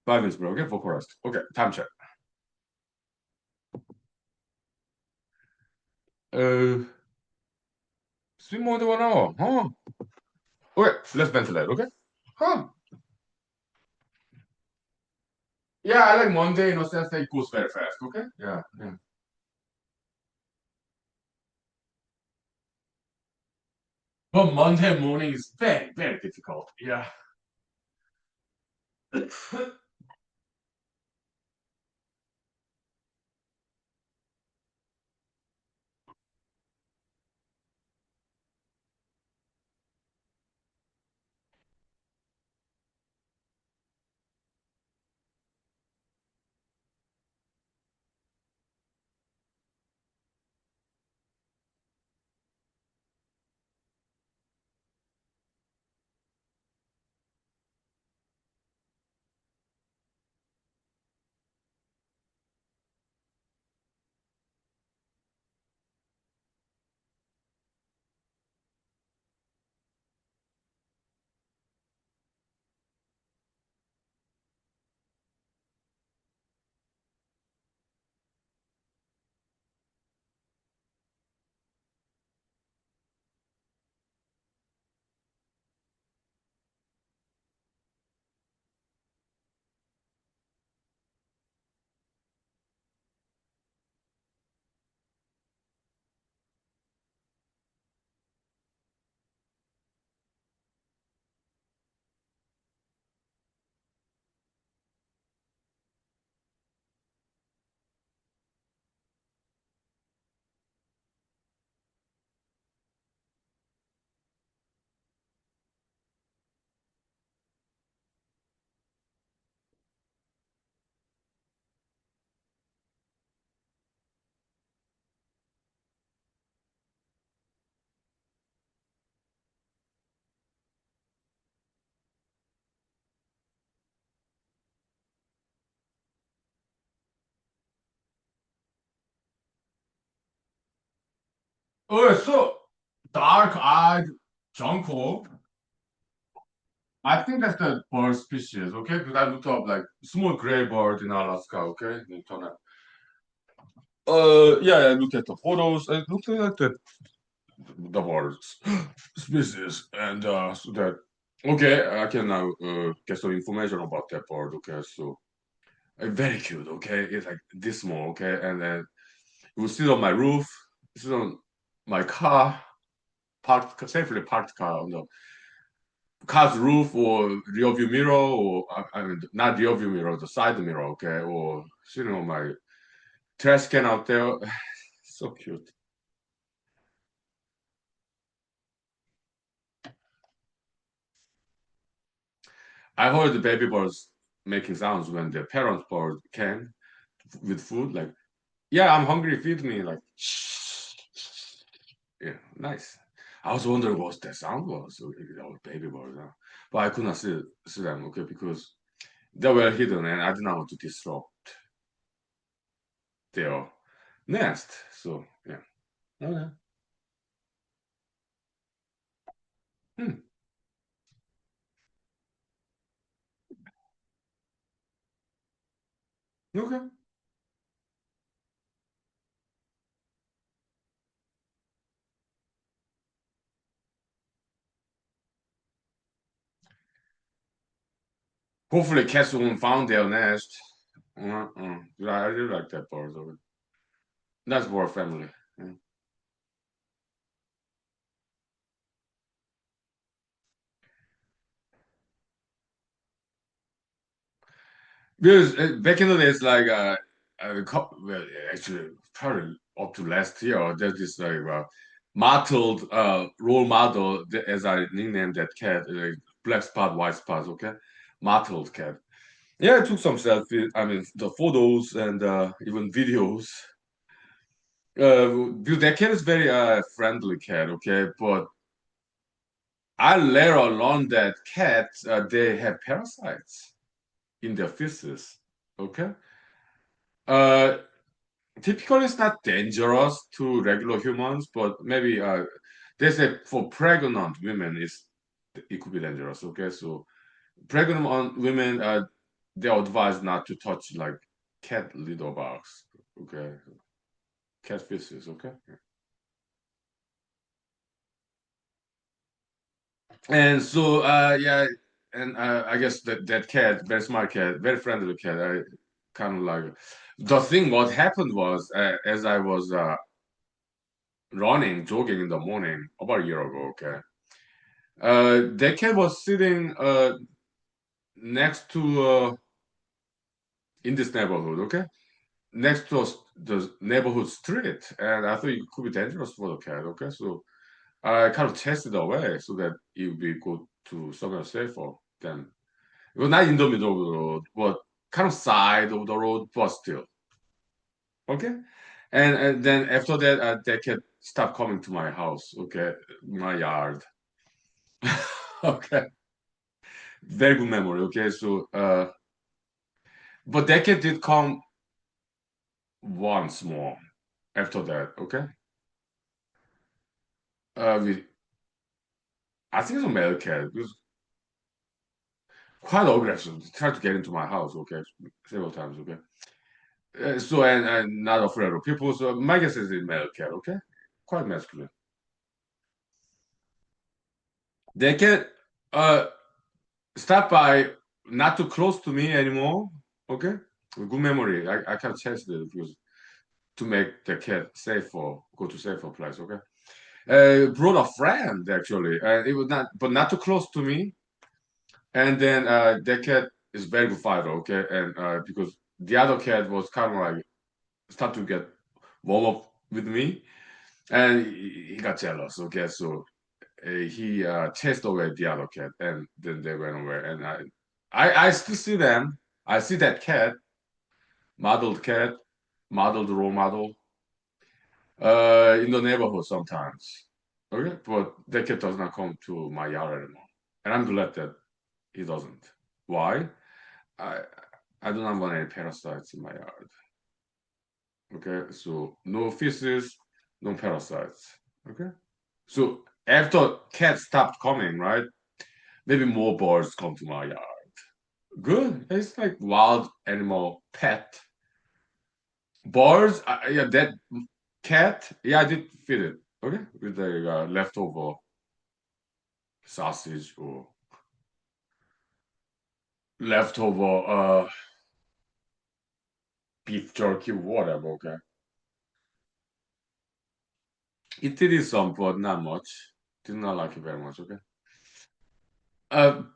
5 minutes break. Okay, for rest. Okay, time check. Uh, Speak more than 1 hour. Huh? Okay, let's ventilate. Okay. Huh? Yeah, I like Monday in a sense that it goes very fast. Okay. Yeah. Yeah. But Monday morning is very, very difficult. Yeah. Oh, so dark-eyed jonquil. I think that's the bird species, okay? Because I looked up like small gray bird in Alaska, okay? The internet. Yeah, I looked at the photos. I looked at the birds species, and so that okay, I can now get some information about that bird. Okay, so very cute. Okay, it's like this small. Okay, and then it will sit on my roof, sit on my car, parked safely parked car on the car's roof or rear view mirror, or I mean not rear view mirror, the side mirror. Okay, or sitting on my trash can out there. So cute. I heard the baby birds making sounds when the parent bird came with food, like, yeah, I'm hungry, feed me, like, yeah, nice. I was wondering what that sound was, so, baby bird, but I could not see them, okay, because they were hidden and I did not want to disrupt their nest. So, yeah. Okay. Hmm. Okay. Hopefully, cats won't found their nest. Yeah, I really like that bird. That's bird family. Yeah. Because back in the days, like well, actually, probably up to last year, there's this like mottled role model, as I nicknamed that cat, black spot, white spot, okay, mottled cat. Yeah, I took some selfies. I mean, the photos and even videos. Because that cat is very friendly cat, okay, but I later learned that cats they have parasites in their feces, okay. Uh, Typically it's not dangerous to regular humans, but maybe they say for pregnant women it could be dangerous. Okay, so pregnant women they're advised not to touch like cat litter box. Okay, cat feces. Okay, and so yeah, and I guess that cat, very smart cat, very friendly cat. I kind of like the thing. What happened was as I was running, jogging in the morning about a year ago. Okay, that cat was sitting next to in this neighborhood. Okay, next to the neighborhood street, and I thought it could be dangerous for the cat. Okay, so I kind of chased it away so that it would be go to somewhere safer. Then it was not in the middle of the road, but kind of side of the road, but still okay. And then after that, that cat stopped coming to my house. Okay, my yard. Okay, very good memory. Okay, so but that cat did come once more after that. Okay, we I think it's a male cat. It was quite aggressive. He tried to get into my house. Okay, several times. Okay, so and not afraid of people. So my guess is a male cat. Okay, quite masculine. That cat stopped by not too close to me anymore. Okay, good memory. I can't change it because to make the cat safer, go to safer place. Okay. Brought a friend actually. It was not, but not too close to me. And then that cat is very good fighter, okay? And because the other cat was kind of like start to get warm up with me, and he got jealous, okay? So he chased away the other cat, and then they went away. And I still see them. I see that cat, modeled role model, in the neighborhood sometimes. Okay, but that cat does not come to my yard anymore, and I'm glad that he doesn't. Why? I I do not want any parasites in my yard. Okay, so no feces, no parasites. Okay. So after cats stopped coming, right? Maybe more birds come to my yard. Good. It's like wild animal pet. Birds, yeah, that cat, yeah, I did feed it. Okay, with the leftover sausage or leftover beef jerky, whatever. Okay, it did some, but not much. Did not like it very much. Okay.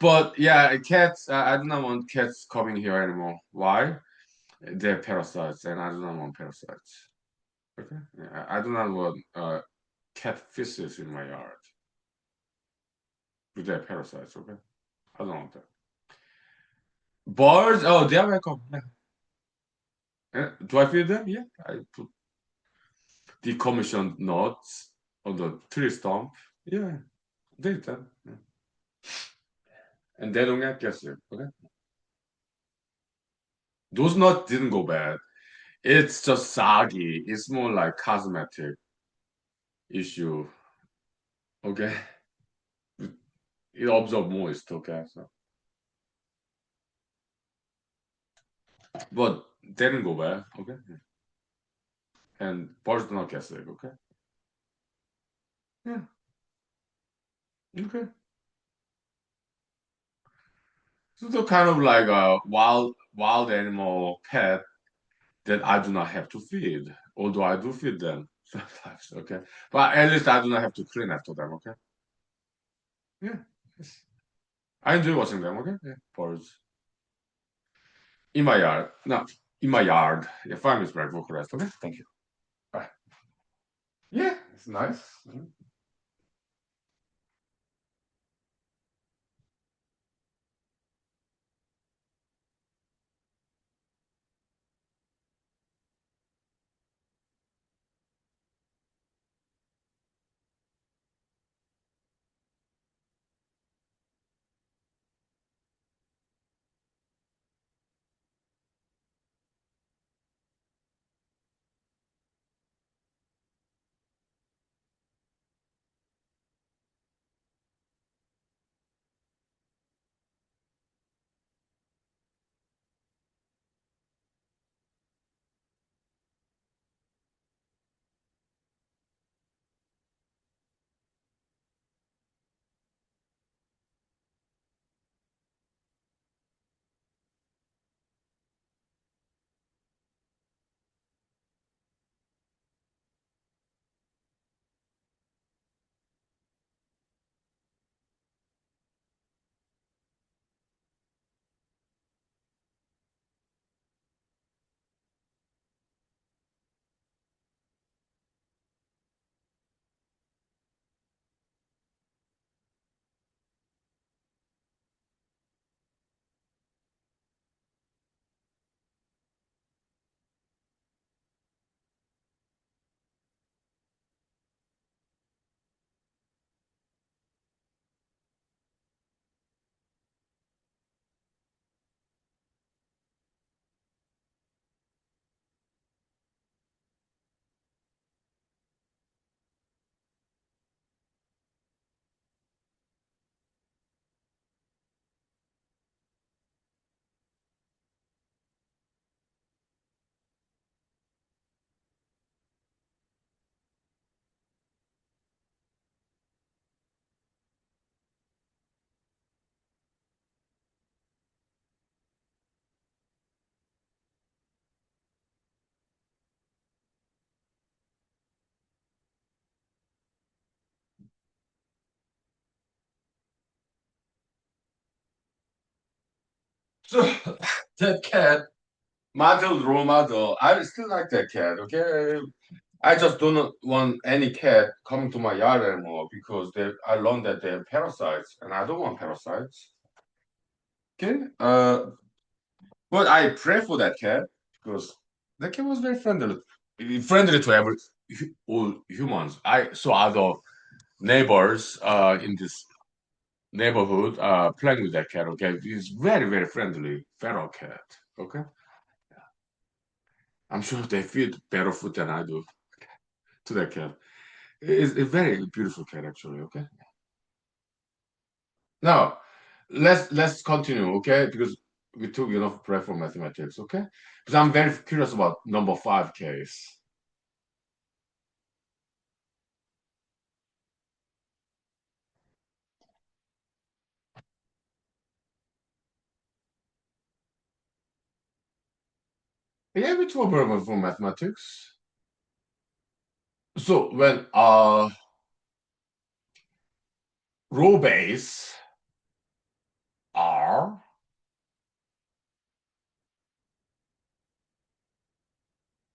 But yeah, cats. I do not want cats coming here anymore. Why? They're parasites, and I do not want parasites. Okay. Yeah, I do not want cat feces in my yard. They're parasites. Okay. I don't want that. Birds. Oh, they are welcome. Yeah. Do I feed them? Yeah. I put decommissioned nuts on the tree stump. Yeah. They eat them. Yeah. And they don't get gassy. Okay. Those nuts didn't go bad. It's just soggy. It's more like cosmetic issue. Okay. It absorbs moist. Okay. So, but they didn't go bad. Okay. And birds do not get sick. Okay. Yeah. Okay. So the kind of like a wild animal pet that I do not have to feed, although I do feed them sometimes. Okay. But at least I do not have to clean after them. Okay. Yeah. Yes. I enjoy watching them. Okay. Yeah. Birds in my yard. No, in my yard. Yeah. 5 minutes break. Walk rest. Okay. Thank you. Bye. Yeah. It's nice. Mhm. So that cat, model role model. I still like that cat. Okay. I just do not want any cat coming to my yard anymore because I learned that they're parasites, and I don't want parasites. Okay. But I pray for that cat because that cat was very friendly to all humans. I saw other neighbors in this neighborhood playing with that cat. Okay, he's very friendly, feral cat. Okay, I'm sure they feed better food than I do to that cat. It's a very beautiful cat, actually. Okay. Now, let's continue, okay? Because we took enough break from mathematics, okay? Because I'm very curious about number five case. Yeah, we took a break from mathematics. So when row base R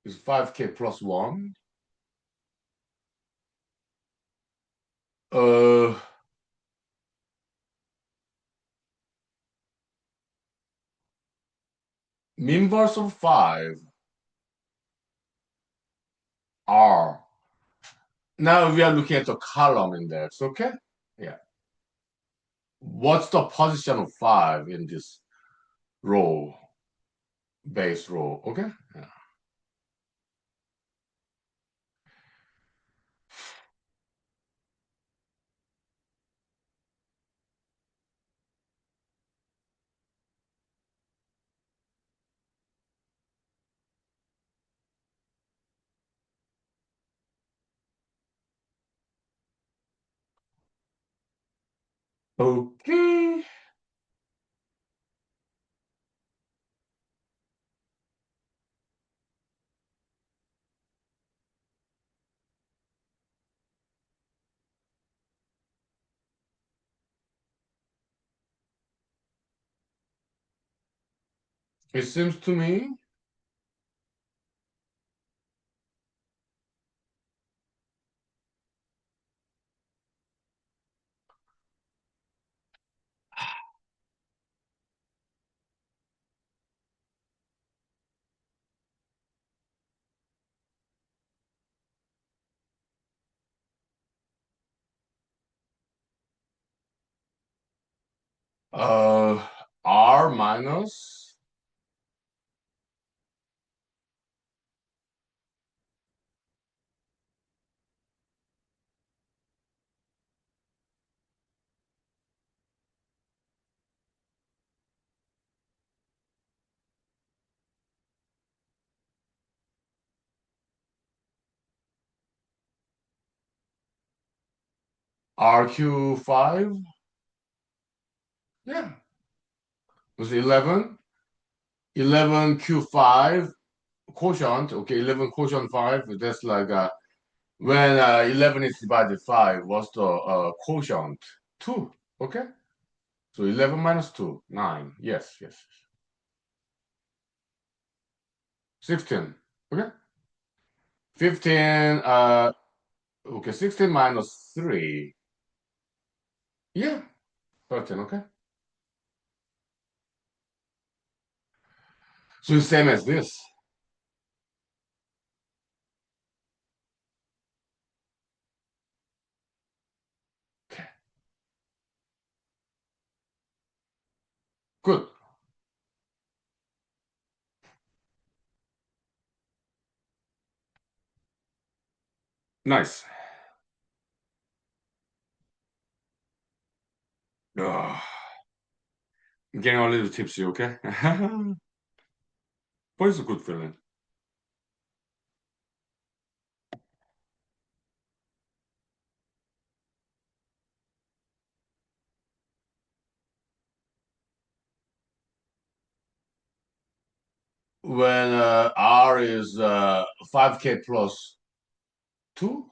is 5k plus one, uh inverse of 5 R. Now we are looking at the column index, okay? Yeah. What's the position of 5 in this row, base row, okay? Yeah. Okay. It seems to me uh R minus RQ5. Yeah. Was 11. 11Q5 quotient. Okay, 11 quotient 5. That's like when 11 is divided 5, what's the quotient? 2. Okay? So 11 minus 2, 9. Yes, yes. 16. Okay? 15, okay, 16 minus 3. Yeah, 13, okay? So it's same as this. Okay, good. Nice. Ugh, I'm getting a little tipsy, okay? But it's a good feeling. When R is 5k plus 2.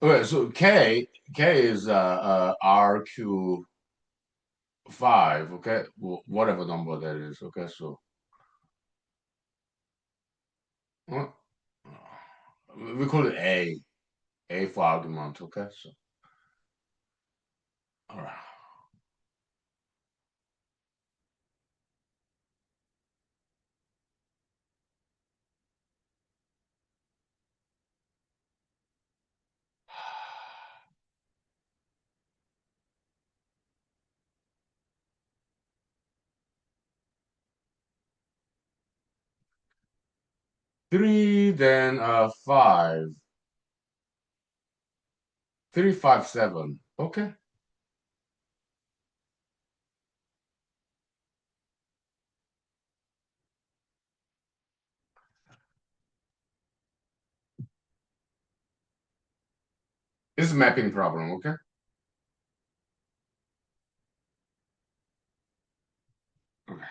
Okay, so K is RQ5, okay? Whatever number that is, okay? So uh, we call it A for argument, okay? So, all right. Three, then 5. 357. Okay. It's a mapping problem, okay? Okay.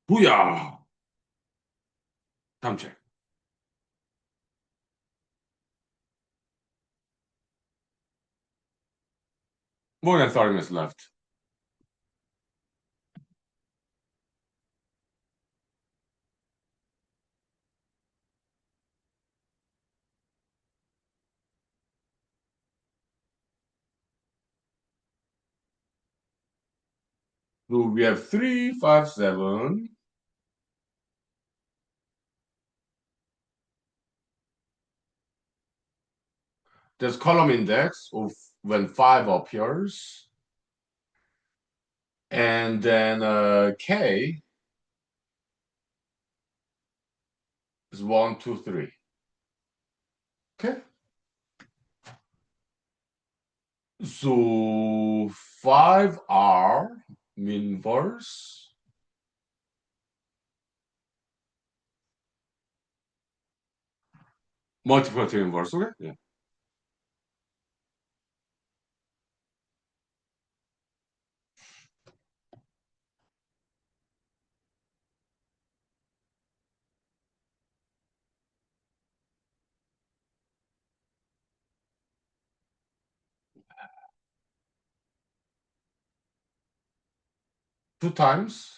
Booyah! Time check. More than 30 minutes left. So we have 357. There's column index of when 5 appears. And then K is 1, 2, 3. Okay. So 5R mean verse. Multiplicative inverse, okay? Yeah. Two times.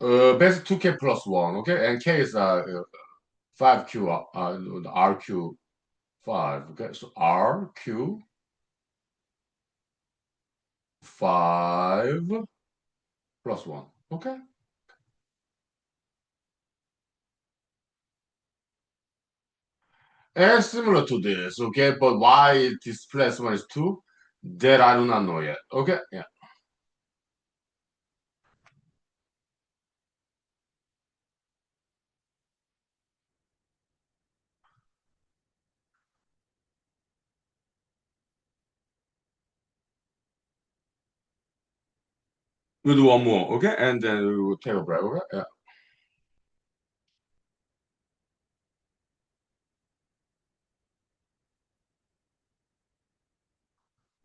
Basic 2K plus 1, okay? And K is 5Q, the RQ 5, okay? So RQ 5 plus 1, okay? And similar to this, okay? But why displacement is 2? That I do not know yet, okay? Yeah. We'll do one more, okay? And then we will take a break, okay? Yeah.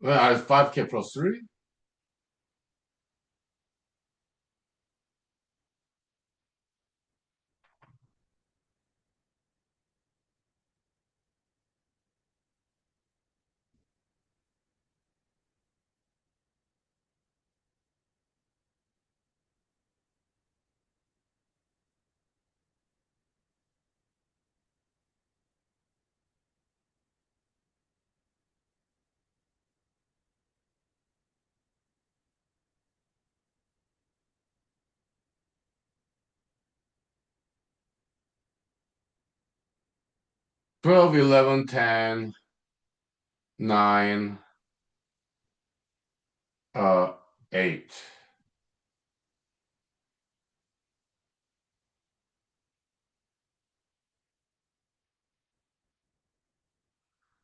Well, I 5K plus 3. 12, 11, 10, 9, 8.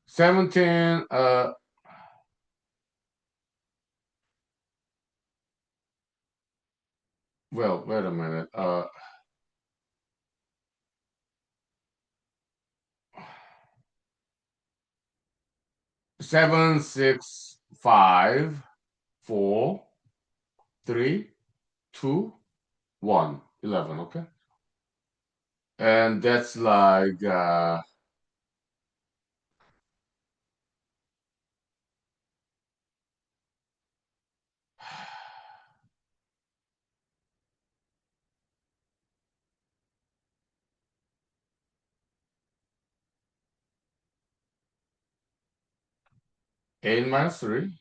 17, well, wait a minute. 7, 6, 5, 4, 3, 2, 1, 11, okay? And that's like 8 minus 3.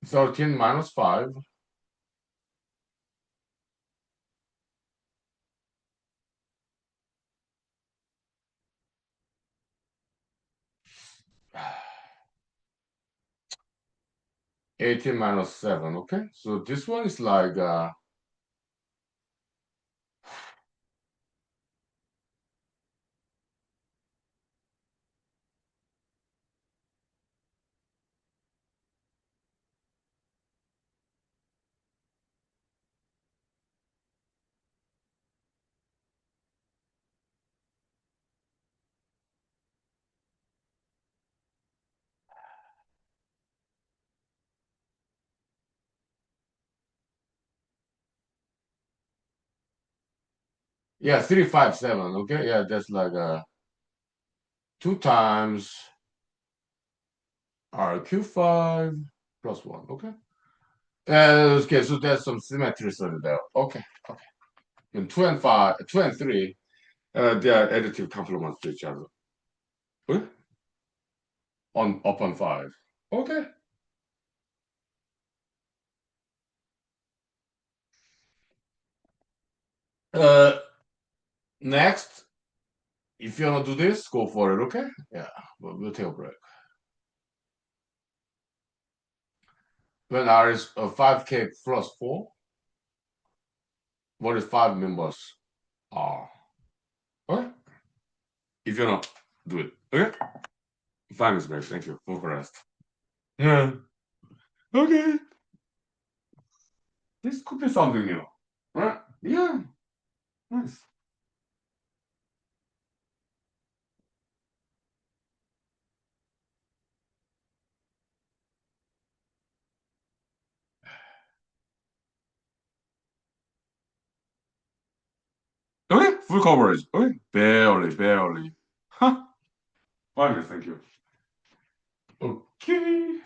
13 minus 5. Eighteen minus 7. Okay, so this one is like yeah, 357. Okay, yeah, that's like 2 times RQ5 plus 1. Okay. Okay, so there's some symmetries over there. Okay, okay. And 2 and 5, 2 and 3, they are additive complements to each other. Okay? On up on 5. Okay. Uh, Next, if you wanna do this, go for it. Okay? Yeah, we'll take a break. When R is 5K plus 4, what is 5 members R? Okay? If you wanna do it. Okay? 5 is best. Thank you. Go for rest. Yeah. Okay. This could be something new. Right? Yeah. Nice. Okay, full coverage. Okay, barely, barely. Huh. Fine, thank you. Okay.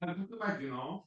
Like, you know.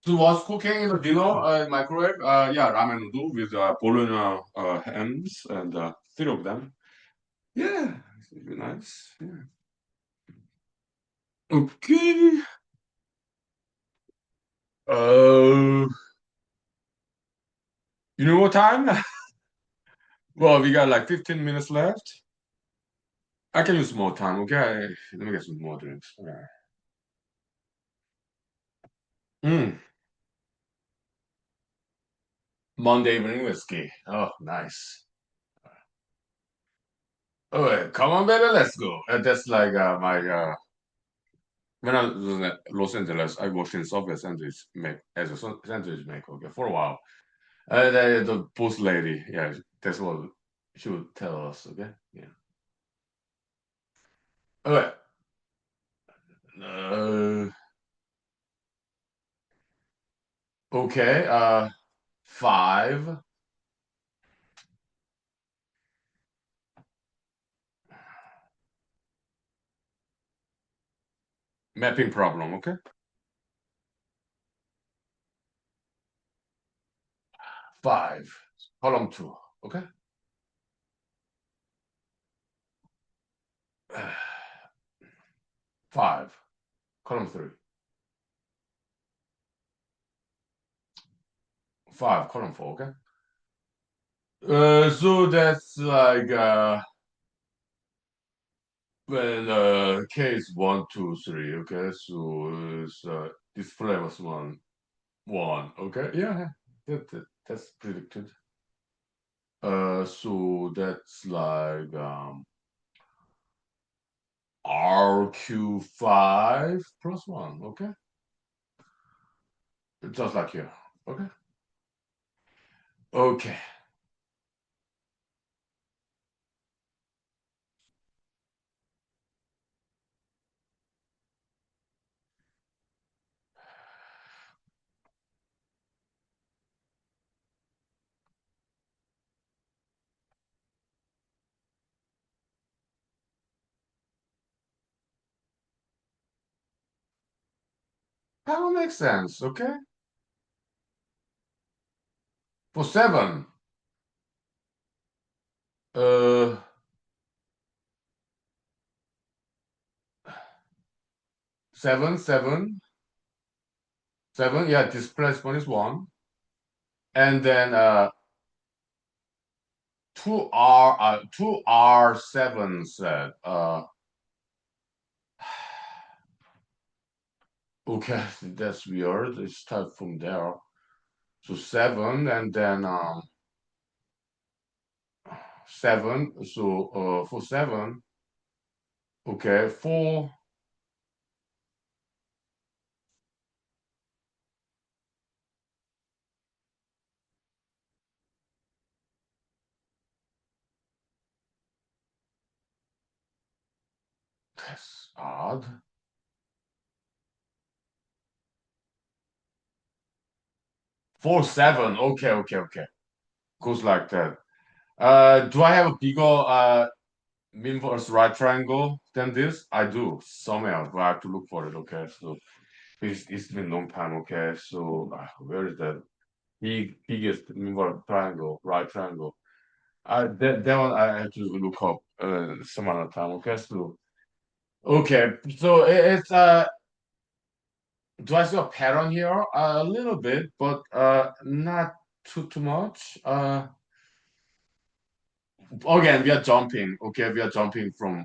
So was cooking in the dinner microwave? Yeah, ramen noodle with bologna hams and three of them. Yeah, it's really nice. Yeah. Okay. Uh, you know what time? Well, we got like 15 minutes left. I can use more time, okay? Let me get some more drinks. All right. Mm, Monday evening whiskey. Oh, nice. All right, come on, baby, let's go. That's like my when I was in Los Angeles, I worked in Subway sandwich make as a sandwich maker, okay, for a while. The post lady, yeah, that's what she would tell us, okay? Yeah. All right. Uh, okay. Five. Mapping problem, okay? Five. Column two. Okay. 5, column 3. 5, column 4. Okay. So that's like when K is 1, 2, 3. Okay. So it's display was 1, 1. Okay. Yeah. That's predicted. So that's like RQ5 plus 1. Okay. Just like here. Okay. Okay. That will make sense. Okay. For 7, uh, 7, 7, 7. Yeah, displacement is 1. And then 2R7 said, okay, that's weird. It start from there. So 7 and then 7. So for 7, okay, 4. That's odd. 4, 7. Okay, okay, okay. Goes like that. Do I have a bigger mean versus right triangle than this? I do somewhere, but I have to look for it. Okay, so it's been a long time. Okay, so where is that biggest mean versus triangle, right triangle? That one I have to look up some other time. Okay, so it's do I see a pattern here? A little bit, but not too much. Again, we are jumping. Okay, we are jumping from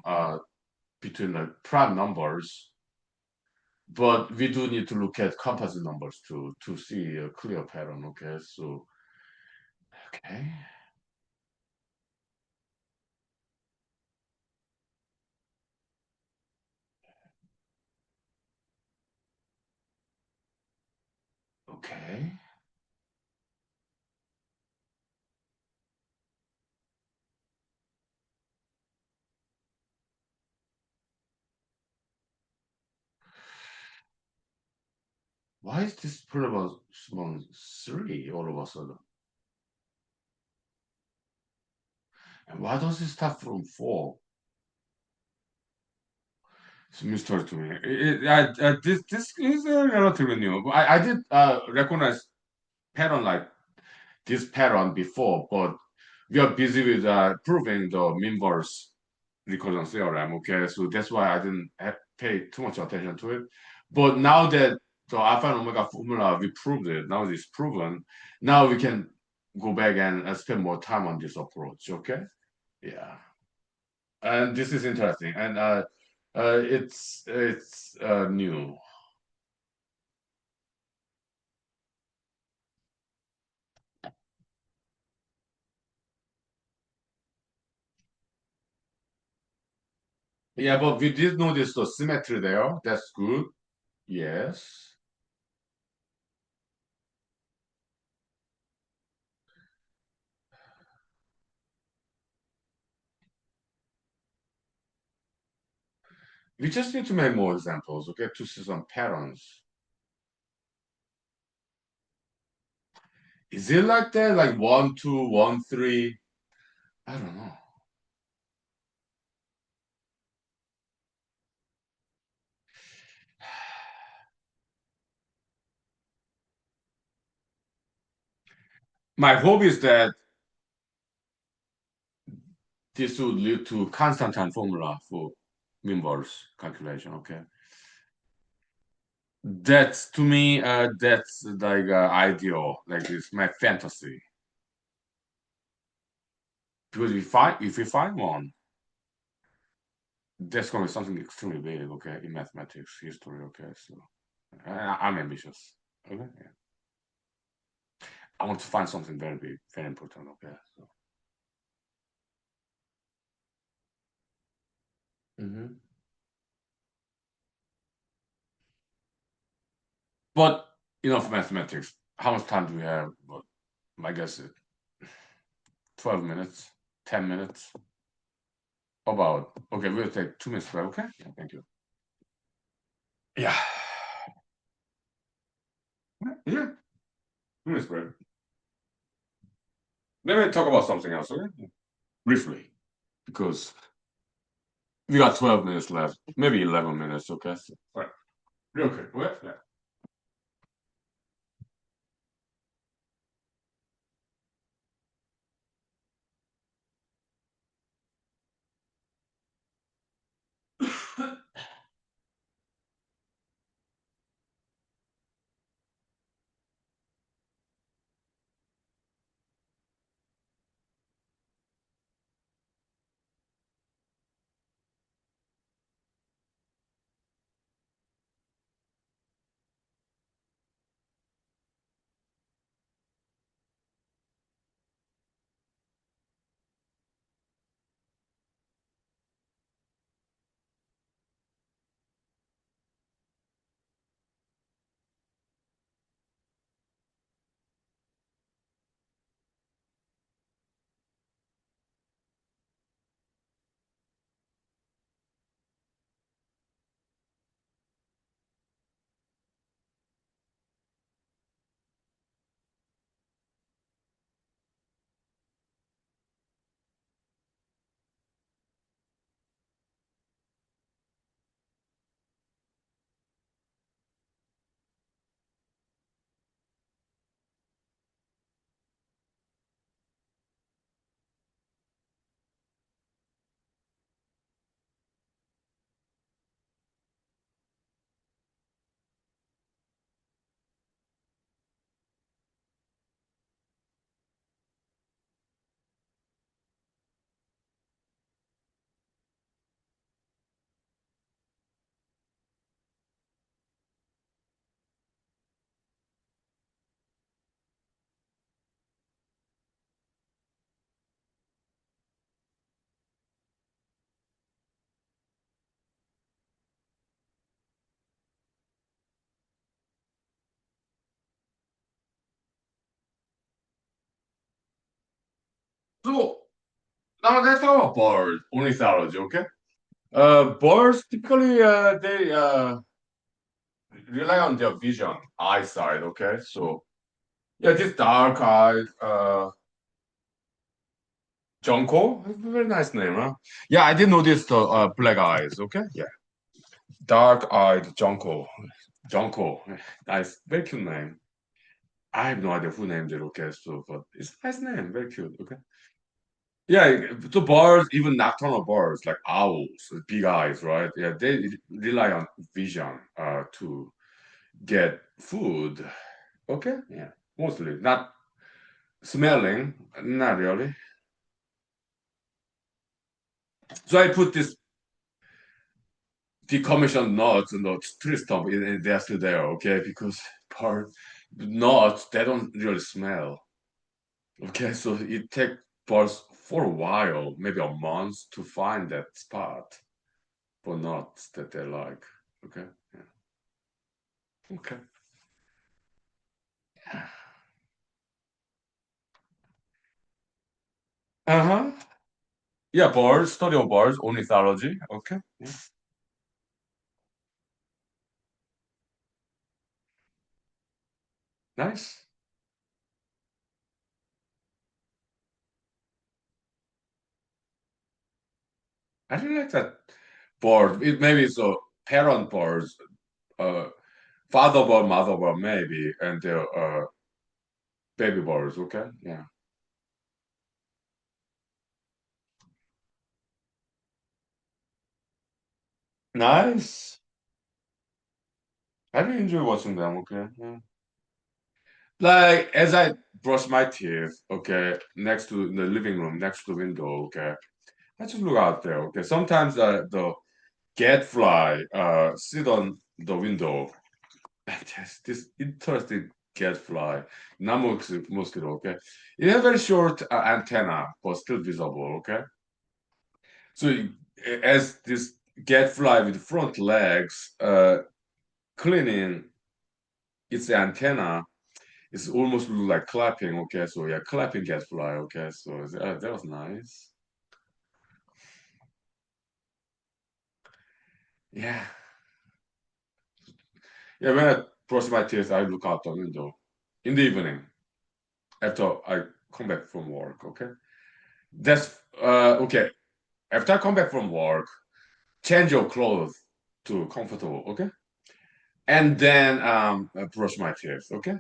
between the prime numbers, but we do need to look at composite numbers to see a clear pattern. Okay, so okay, okay. Why is this problem among 3 all of a sudden? And why does it start from 4? It's a mystery to me. This is relatively new. I did recognize pattern like this pattern before, but we are busy with proving the inverse recursion theorem. Okay, so that's why I didn't pay too much attention to it. But now that the alpha and omega formula we proved it, now it's proven. Now we can go back and spend more time on this approach. Okay, yeah, and this is interesting, and it's new. Yeah, but we did notice the symmetry there. That's good. Yes. We just need to make more examples, okay, to see some patterns. Is it like that? Like 1, 2, 1, 3? I don't know. My hope is that this would lead to Constantine formula for mean values calculation. Okay, that's to me, that's like ideal. Like it's my fantasy because if we find one, that's going to be something extremely big. Okay, in mathematics history. Okay, so I'm ambitious. Okay, yeah. I want to find something very big, very important. Okay, so. Hmm. But enough mathematics. How much time do we have? But I guess 12 minutes, 10 minutes. About okay, we'll take 2 minutes break. Okay, yeah, thank you. Yeah, yeah, 2 minutes break. Let me talk about something else, okay? Briefly, because we got 12 minutes left, maybe 11 minutes. Okay, so, all right, real quick. What? Yeah. So now let's talk about birds, ornithology. Okay. Birds typically they rely on their vision, eyesight. Okay, so yeah, this dark-eyed Junko, very nice name, huh? Yeah, I did notice the black eyes. Okay, yeah, dark-eyed Junko, Junko, nice, very cute name. I have no idea who named it. Okay, so but it's a nice name, very cute. Okay, yeah, the birds, even nocturnal birds like owls, with big eyes, right? Yeah, they rely on vision to get food. Okay, yeah, mostly not smelling, not really. So I put this decommissioned nuts and the tree stump they're still there, okay? Because part nuts they don't really smell. Okay, so it takes birds for a while, maybe a month, to find that spot for nuts that they like. Okay, yeah. Okay. Uh-huh. Yeah, birds, study of birds, ornithology. Okay. Yeah. Nice. I really like that bird. Maybe it's a parent birds, uh, father bird, mother bird, maybe, and their baby birds. Okay, yeah. Nice. I really enjoy watching them. Okay. Yeah. Like as I brush my teeth, okay, next to the living room, next to the window, okay. I just look out there, okay. Sometimes the gadfly sit on the window. Yes, this interesting gadfly, not mosquito, okay. It has very short antenna, but still visible, okay. So as this gadfly with front legs cleaning its antenna, it's almost look like clapping, okay. So yeah, clapping gadfly, okay. So that was nice. Yeah, yeah. When I brush my teeth, I look out the window in the evening after I come back from work, okay. That's okay. After I come back from work, change your clothes to comfortable, okay? And then brush my teeth, okay?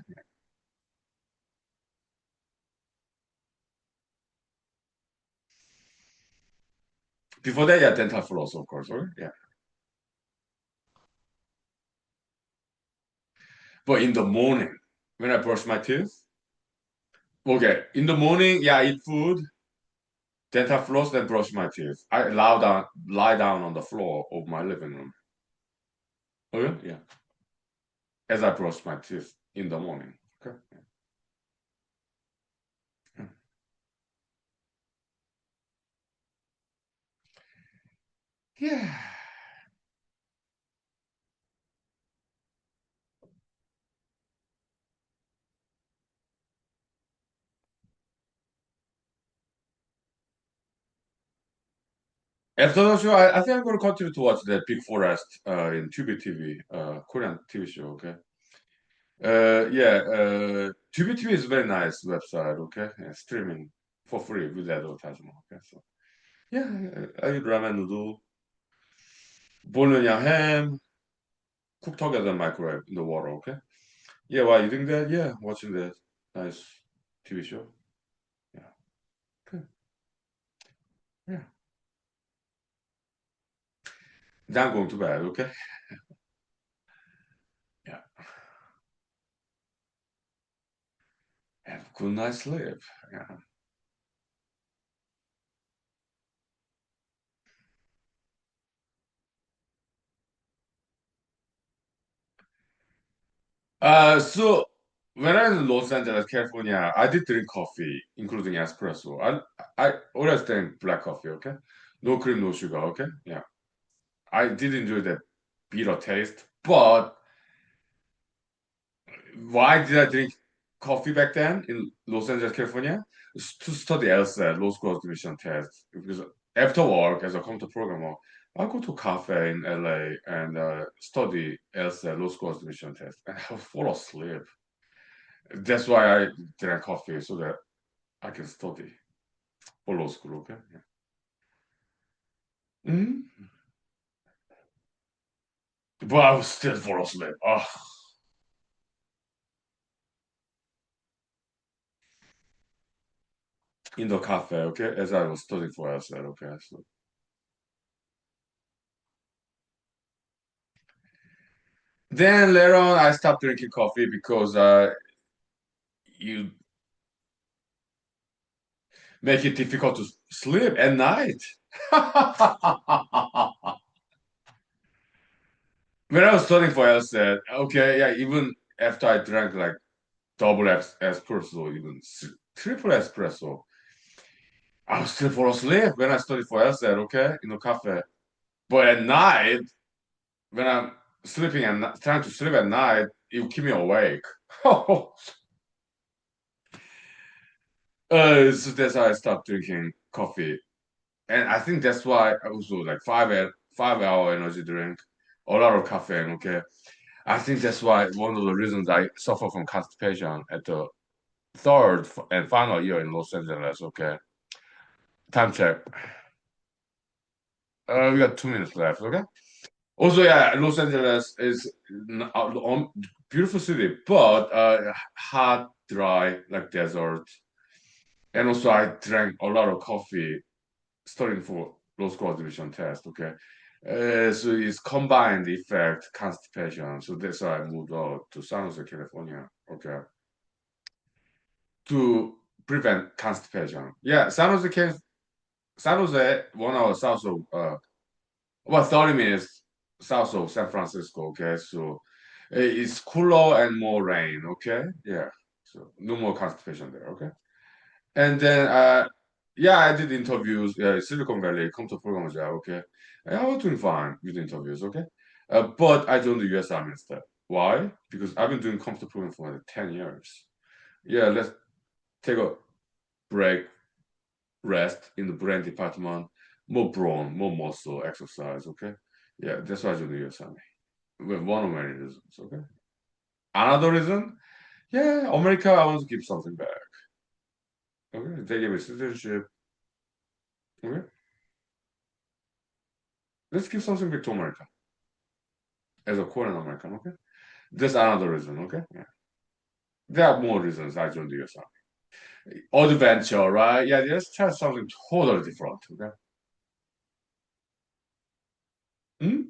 Before that, yeah, dental floss, of course, okay? Yeah. But in the morning, when I brush my teeth, okay, in the morning, yeah, I eat food, dental floss, then brush my teeth. I lie down on the floor of my living room. Okay? Yeah. As I brush my teeth in the morning. Okay. Yeah. Yeah. After the show, I think I'm going to continue to watch the Big Forest in Tubi TV, Korean TV show. Okay. Yeah. Tubi TV is a very nice website. Okay, yeah, streaming for free with advertisement. Okay, so yeah, I eat ramen noodle, boiled ham, cook together in microwave in the water. Okay. Yeah, while eating that, yeah, watching that nice TV show. Yeah. Okay. Yeah. Now I'm going to bed. Okay. Yeah. Have a good night's sleep. Yeah. So when I was in Los Angeles, California, I did drink coffee, including espresso. I always drink black coffee, okay? No cream, no sugar, okay? Yeah. I did enjoy that bitter taste, but why did I drink coffee back then in Los Angeles, California? To study LSAT, Law School Admission Test. Because after work, as a computer programmer, I go to cafe in LA and study LSAT, Law School Admission Test, and I fall asleep. That's why I drank coffee so that I can study for law school. Okay. Yeah. Mhm. But I was still fall asleep. Oh, in the cafe. Okay, as I was studying for LSAT. Okay. So then later on, I stopped drinking coffee because you make it difficult to sleep at night. When I was studying for LSAT, okay, yeah, even after I drank like double espresso, even triple espresso, I was still fall asleep when I studied for LSAT, okay, in the cafe. But at night, when I'm sleeping and trying to sleep at night, it keep me awake. So that's how I stopped drinking coffee, and I think that's why I also like 5 hour energy drink, a lot of caffeine. Okay, I think that's why one of the reasons I suffer from constipation at the third and final year in Los Angeles. Okay, time check. We got 2 minutes left. Okay. Also, yeah, Los Angeles is beautiful city, but hot, dry, like desert. And also, I drank a lot of coffee studying for law school admission test. Okay, So it's combined effect constipation. So that's why I moved out to San Jose, California. Okay, to prevent constipation. Yeah, San Jose, 1 hour south of about 30 minutes south of San Francisco. Okay, so it's cooler and more rain. Okay, yeah, so no more constipation there. Okay, and then yeah, I did interviews. Silicon Valley, come to program job. Okay, and I was doing fine with interviews. Okay, but I joined the U.S. Army instead. Why? Because I've been doing computer programming for like 10 years. Yeah, let's take a break, rest in the brain department, more brawn, more muscle exercise. Okay, yeah, that's why I joined the U.S. Army. Well, one of many reasons. Okay, another reason, yeah, America. I want to give something back. Okay, they gave me citizenship. Okay, let's give something back to America as a Korean American. Okay, that's another reason. Okay, yeah. There are more reasons I joined the U.S. Army. Adventure, right? Yeah, let's try something totally different. Okay, hmm?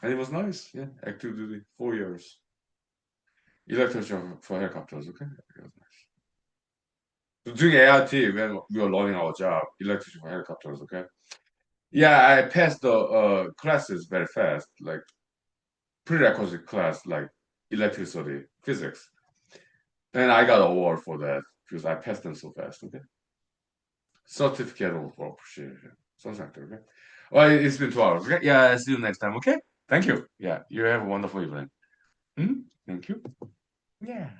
And it was nice. Yeah, active duty, 4 years. Electrician for helicopters. Okay, it was nice. Doing ART when we were learning our job, electrician for helicopters. Okay. Yeah, I passed the classes very fast, like prerequisite class, like electricity, physics, and I got an award for that because I passed them so fast. Okay, certificate of appreciation, something like that. Okay. Well, it's been 2 hours. Okay. Yeah, see you next time. Okay. Thank you. Yeah, you have a wonderful evening. Hmm? Thank you. Yeah.